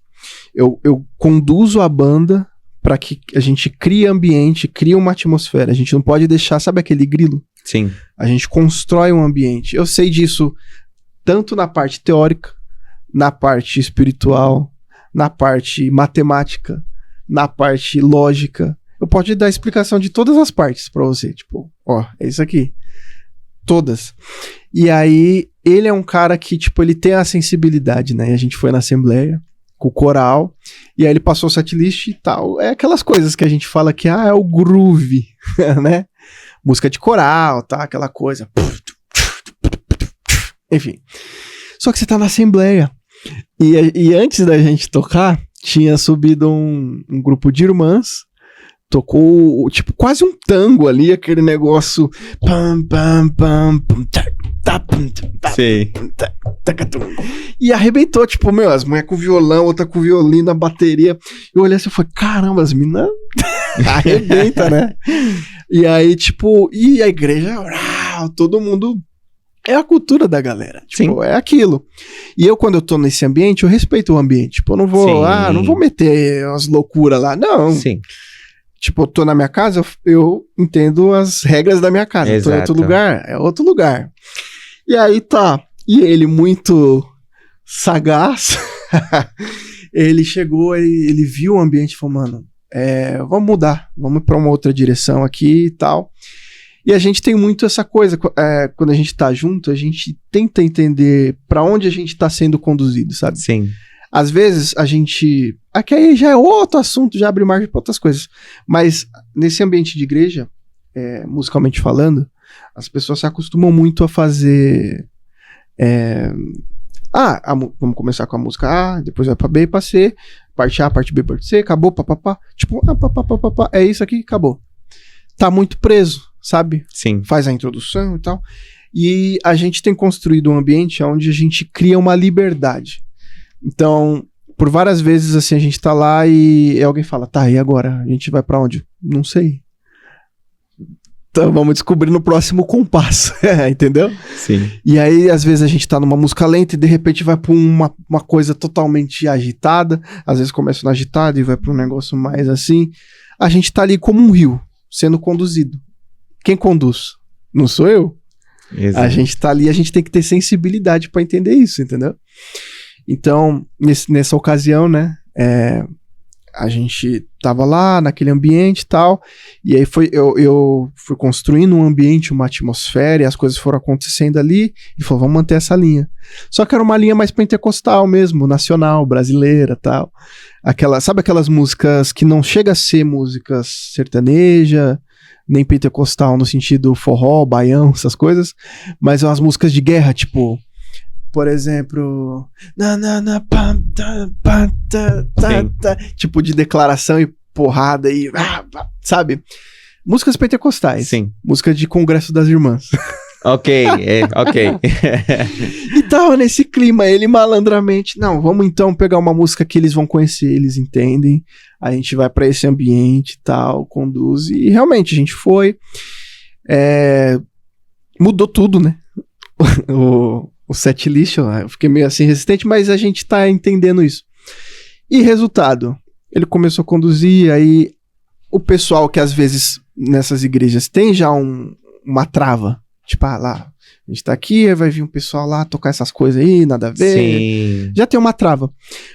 eu conduzo a banda para que a gente crie ambiente, crie uma atmosfera. A gente não pode deixar, sabe aquele grilo? Sim. A gente constrói um ambiente. Eu sei disso tanto na parte teórica, na parte espiritual, na parte matemática, na parte lógica. Eu posso te dar explicação de todas as partes pra você. Tipo, é isso aqui. Todas. E aí, ele é um cara que, tipo, ele tem a sensibilidade, né? A gente foi na assembleia com o coral, e aí ele passou o setlist e tal. É aquelas coisas que a gente fala que, é o groove, né? Música de coral, tá? Aquela coisa. Enfim. Só que você tá na assembleia. E antes da gente tocar, tinha subido um grupo de irmãs. Tocou, tipo, quase um tango ali, aquele negócio. Sei. E arrebentou, tipo, as mulheres com violão, outra com violino, a bateria. Eu olhei assim e falei, caramba, as minas arrebenta, né? E aí, tipo, e a igreja, todo mundo é a cultura da galera. Tipo, é aquilo. E eu, quando eu tô nesse ambiente, eu respeito o ambiente. Tipo, eu não vou, não vou meter umas loucuras lá. Não. Sim. Tipo, eu tô na minha casa, eu entendo as regras da minha casa. Exato. Tô em outro lugar, é outro lugar. E aí tá. E ele, muito sagaz, ele chegou, ele viu o ambiente e falou, mano, vamos mudar, vamos pra uma outra direção aqui e tal. E a gente tem muito essa coisa, quando a gente tá junto, a gente tenta entender pra onde a gente tá sendo conduzido, sabe? Sim. Às vezes a gente... Aqui aí já é outro assunto, já abre margem pra outras coisas. Mas nesse ambiente de igreja, musicalmente falando, as pessoas se acostumam muito a fazer... vamos começar com a música A, depois vai pra B e pra C, parte A, parte B, parte C, acabou, papapá. Tipo, é isso aqui, acabou. Tá muito preso, sabe? Sim. Faz a introdução e tal. E a gente tem construído um ambiente onde a gente cria uma liberdade. Então, por várias vezes, assim, a gente tá lá e alguém fala, tá, e agora? A gente vai pra onde? Não sei. Então, vamos descobrir no próximo compasso, entendeu? Sim. E aí, às vezes, a gente tá numa música lenta e, de repente, vai pra uma coisa totalmente agitada. Às vezes, começa no agitado e vai pra um negócio mais assim. A gente tá ali como um rio, sendo conduzido. Quem conduz? Não sou eu. Exato. A gente tá ali, a gente tem que ter sensibilidade pra entender isso, entendeu? Então, nessa ocasião, né, a gente tava lá naquele ambiente e tal, e aí eu fui construindo um ambiente, uma atmosfera, e as coisas foram acontecendo ali, e falou, vamos manter essa linha. Só que era uma linha mais pentecostal mesmo, nacional, brasileira, tal. Sabe aquelas músicas que não chega a ser músicas sertaneja, nem pentecostal no sentido forró, baião, essas coisas, mas umas músicas de guerra, tipo... Por exemplo, tipo de declaração e porrada e sabe? Músicas pentecostais. Sim. Música de Congresso das Irmãs. Ok. E tava nesse clima, ele malandramente, não, vamos então pegar uma música que eles vão conhecer, eles entendem, a gente vai pra esse ambiente e tal, conduz, e realmente a gente foi, mudou tudo, né? O setlist, eu fiquei meio assim resistente, mas a gente tá entendendo isso. E resultado, ele começou a conduzir, aí o pessoal que às vezes nessas igrejas tem já uma trava, tipo, lá, a gente tá aqui, aí vai vir um pessoal lá tocar essas coisas aí, nada a ver. Sim. Já tem uma trava.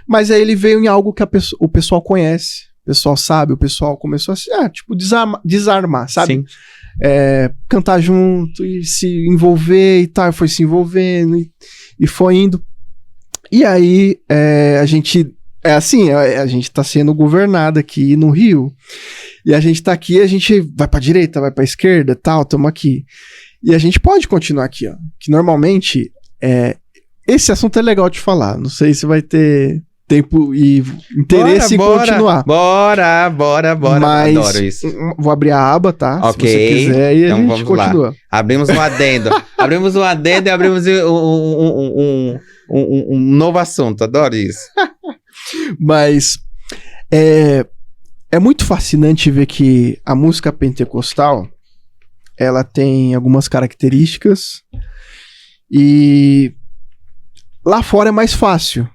Mas aí ele veio em algo que o pessoal conhece, o pessoal sabe, o pessoal começou a tipo, desarmar, sabe? Sim. Cantar junto e se envolver e tal, foi se envolvendo e foi indo. E aí a gente a gente tá sendo governado aqui no Rio, e a gente tá aqui, a gente vai pra direita, vai pra esquerda, tal, tamo aqui, e a gente pode continuar aqui, ó, que normalmente esse assunto é legal de falar, não sei se vai ter tempo e interesse em continuar. Bora. Mas adoro isso. Vou abrir a aba, tá? Ok. Se você quiser, e então a gente continua. Lá. Abrimos um adendo. abrimos um adendo e abrimos um novo assunto. Adoro isso. Mas é muito fascinante ver que a música pentecostal, ela tem algumas características e lá fora é mais fácil.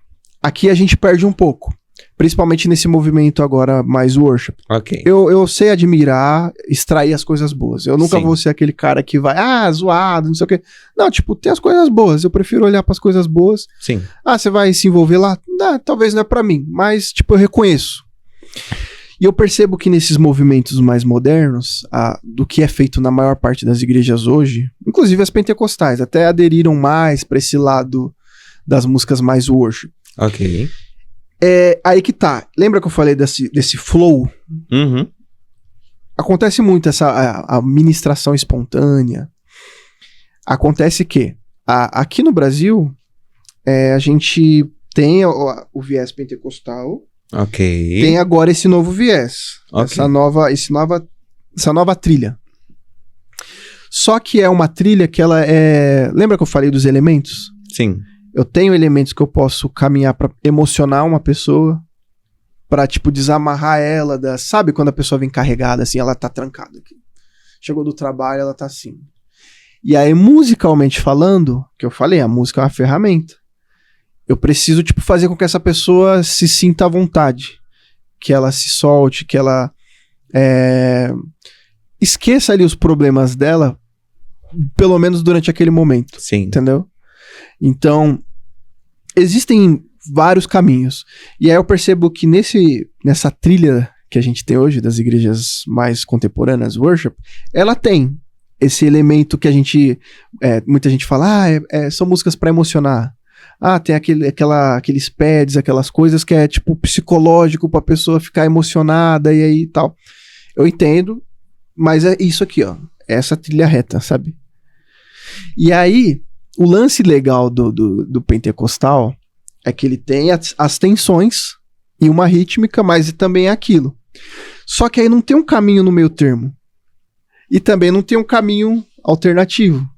Aqui a gente perde um pouco, principalmente nesse movimento agora mais worship. Ok. Eu sei admirar, extrair as coisas boas. Eu nunca vou ser aquele cara que vai, zoado, não sei o quê. Não, tipo, tem as coisas boas. Eu prefiro olhar para as coisas boas. Sim. Você vai se envolver lá? Não, talvez não é para mim, mas, tipo, eu reconheço. E eu percebo que nesses movimentos mais modernos, do que é feito na maior parte das igrejas hoje, inclusive as pentecostais, até aderiram mais para esse lado das músicas mais worship. Ok. Aí que tá. Lembra que eu falei desse flow? Uhum. Acontece muito a ministração espontânea. Acontece que aqui no Brasil a gente tem o viés pentecostal. Ok. Tem agora esse novo viés. Okay. Essa nova trilha. Só que é uma trilha que ela é... Lembra que eu falei dos elementos? Sim. Eu tenho elementos que eu posso caminhar pra emocionar uma pessoa, pra, tipo, desamarrar ela sabe quando a pessoa vem carregada, assim, ela tá trancada aqui. Chegou do trabalho, ela tá assim. E aí, musicalmente falando, que eu falei, a música é uma ferramenta. Eu preciso, tipo, fazer com que essa pessoa se sinta à vontade. Que ela se solte, que ela esqueça ali os problemas dela, pelo menos durante aquele momento. Sim. Entendeu? Então, existem vários caminhos. E aí eu percebo que nessa trilha que a gente tem hoje, das igrejas mais contemporâneas, worship, ela tem esse elemento que a gente, muita gente fala, são músicas para emocionar. Tem aqueles pads, aquelas coisas que é tipo psicológico pra pessoa ficar emocionada e aí tal. Eu entendo, mas é isso aqui, ó. Essa trilha reta, sabe? E aí, o lance legal do pentecostal é que ele tem as tensões e uma rítmica, mas também é aquilo. Só que aí não tem um caminho no meio termo. E também não tem um caminho alternativo.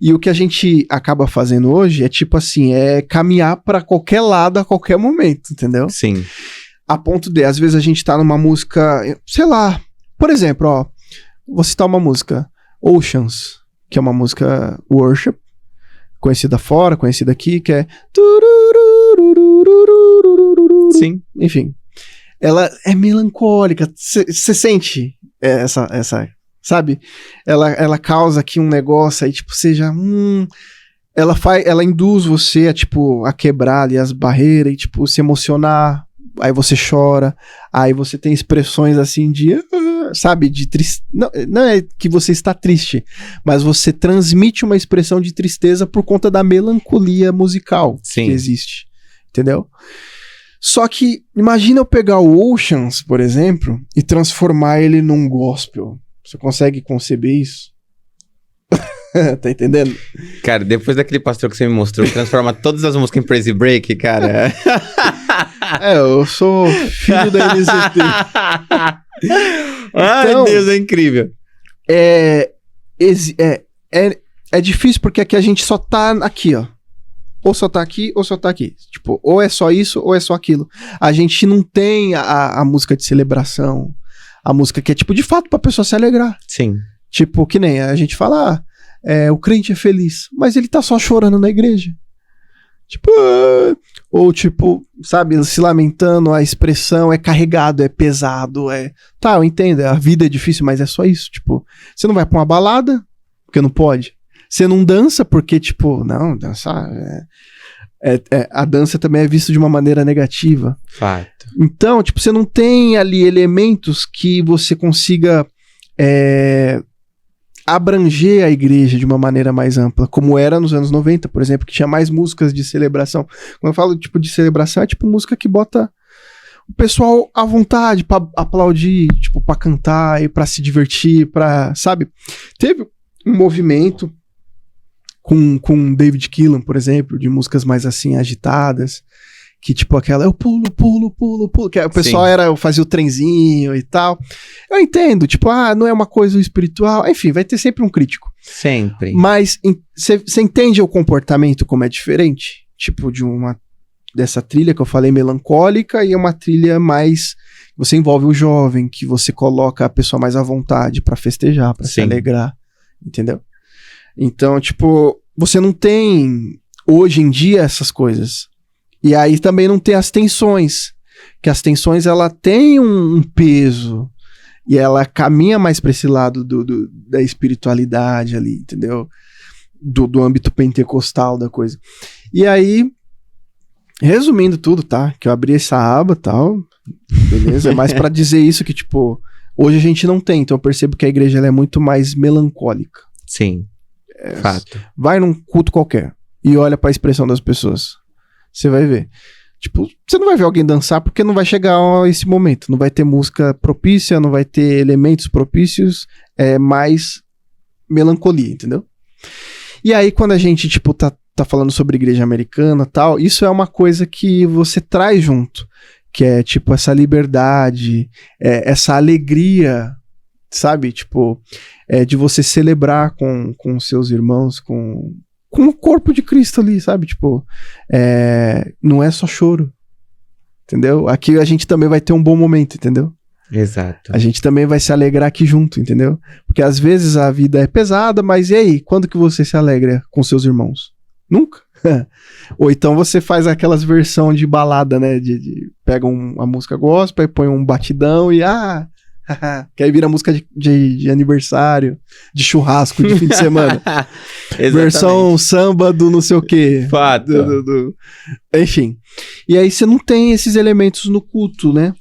E o que a gente acaba fazendo hoje é tipo assim, caminhar pra qualquer lado a qualquer momento, entendeu? Sim. A ponto de, às vezes a gente tá numa música, sei lá, por exemplo, ó, vou citar uma música, Oceans, que é uma música worship, conhecida fora, conhecida aqui, que é... Sim. Enfim, ela é melancólica, você sente essa, sabe? Ela causa aqui um negócio aí, tipo, seja... ela induz você a quebrar ali as barreiras e, tipo, se emocionar, aí você chora, aí você tem expressões assim de... sabe, de tristeza. Não é que você está triste, mas você transmite uma expressão de tristeza por conta da melancolia musical. Sim. Que existe, entendeu? Só que imagina eu pegar o Oceans, por exemplo, e transformar ele num gospel. Você consegue conceber isso? Tá entendendo? Cara, depois daquele pastor que você me mostrou, transforma todas as músicas em praise break, cara. Eu sou filho da NZT. Ai, então, Deus, é incrível. É difícil porque aqui a gente só tá aqui, ó. Ou só tá aqui, ou só tá aqui. Tipo, ou é só isso, ou é só aquilo. A gente não tem a música de celebração. A música que é, tipo, de fato pra pessoa se alegrar. Sim. Tipo, que nem a gente fala, o crente é feliz, mas ele tá só chorando na igreja. Tipo, ou tipo, sabe, se lamentando, a expressão é carregado, é pesado, Tá, eu entendo, a vida é difícil, mas é só isso, tipo, você não vai pra uma balada, porque não pode. Você não dança porque, tipo, não, dançar a dança também é vista de uma maneira negativa. Fato. Então, tipo, você não tem ali elementos que você consiga abranger a igreja de uma maneira mais ampla, como era nos anos 90, por exemplo, que tinha mais músicas de celebração. Quando eu falo tipo de celebração, é tipo música que bota o pessoal à vontade pra aplaudir, tipo, pra cantar e pra se divertir, pra, sabe? Teve um movimento com David Keelan, por exemplo, de músicas mais assim, agitadas, que tipo aquela, eu pulo, que o pessoal fazia o trenzinho e tal. Eu entendo, tipo, não é uma coisa espiritual, enfim, vai ter sempre um crítico. Sempre. Mas você entende o comportamento como é diferente? Tipo, dessa trilha que eu falei melancólica e é uma trilha mais... Você envolve o jovem, que você coloca a pessoa mais à vontade pra festejar, pra se alegrar, entendeu? Então, tipo, você não tem hoje em dia essas coisas. E aí também não tem as tensões, que as tensões ela tem um peso e ela caminha mais para esse lado da espiritualidade ali, entendeu? Do âmbito pentecostal da coisa. E aí, resumindo tudo, tá? Que eu abri essa aba e tal, beleza? É mais para dizer isso que, tipo, hoje a gente não tem, então eu percebo que a igreja ela é muito mais melancólica. Sim, fato. Vai num culto qualquer e olha para a expressão das pessoas. Você vai ver. Tipo, você não vai ver alguém dançar porque não vai chegar a esse momento. Não vai ter música propícia, não vai ter elementos propícios, mais melancolia, entendeu? E aí, quando a gente, tipo, tá falando sobre igreja americana e tal, isso é uma coisa que você traz junto. Que é, tipo, essa liberdade, essa alegria, sabe? Tipo, de você celebrar com seus irmãos, com o corpo de Cristo ali, sabe? Tipo, não é só choro, entendeu? Aqui a gente também vai ter um bom momento, entendeu? Exato. A gente também vai se alegrar aqui junto, entendeu? Porque às vezes a vida é pesada, mas e aí? Quando que você se alegra com seus irmãos? Nunca. Ou então você faz aquelas versões de balada, né? Pega uma música gospel e põe um batidão e que aí vira música de aniversário, de churrasco, de fim de semana. Versão samba do não sei o quê. Fato. Enfim. E aí você não tem esses elementos no culto, né?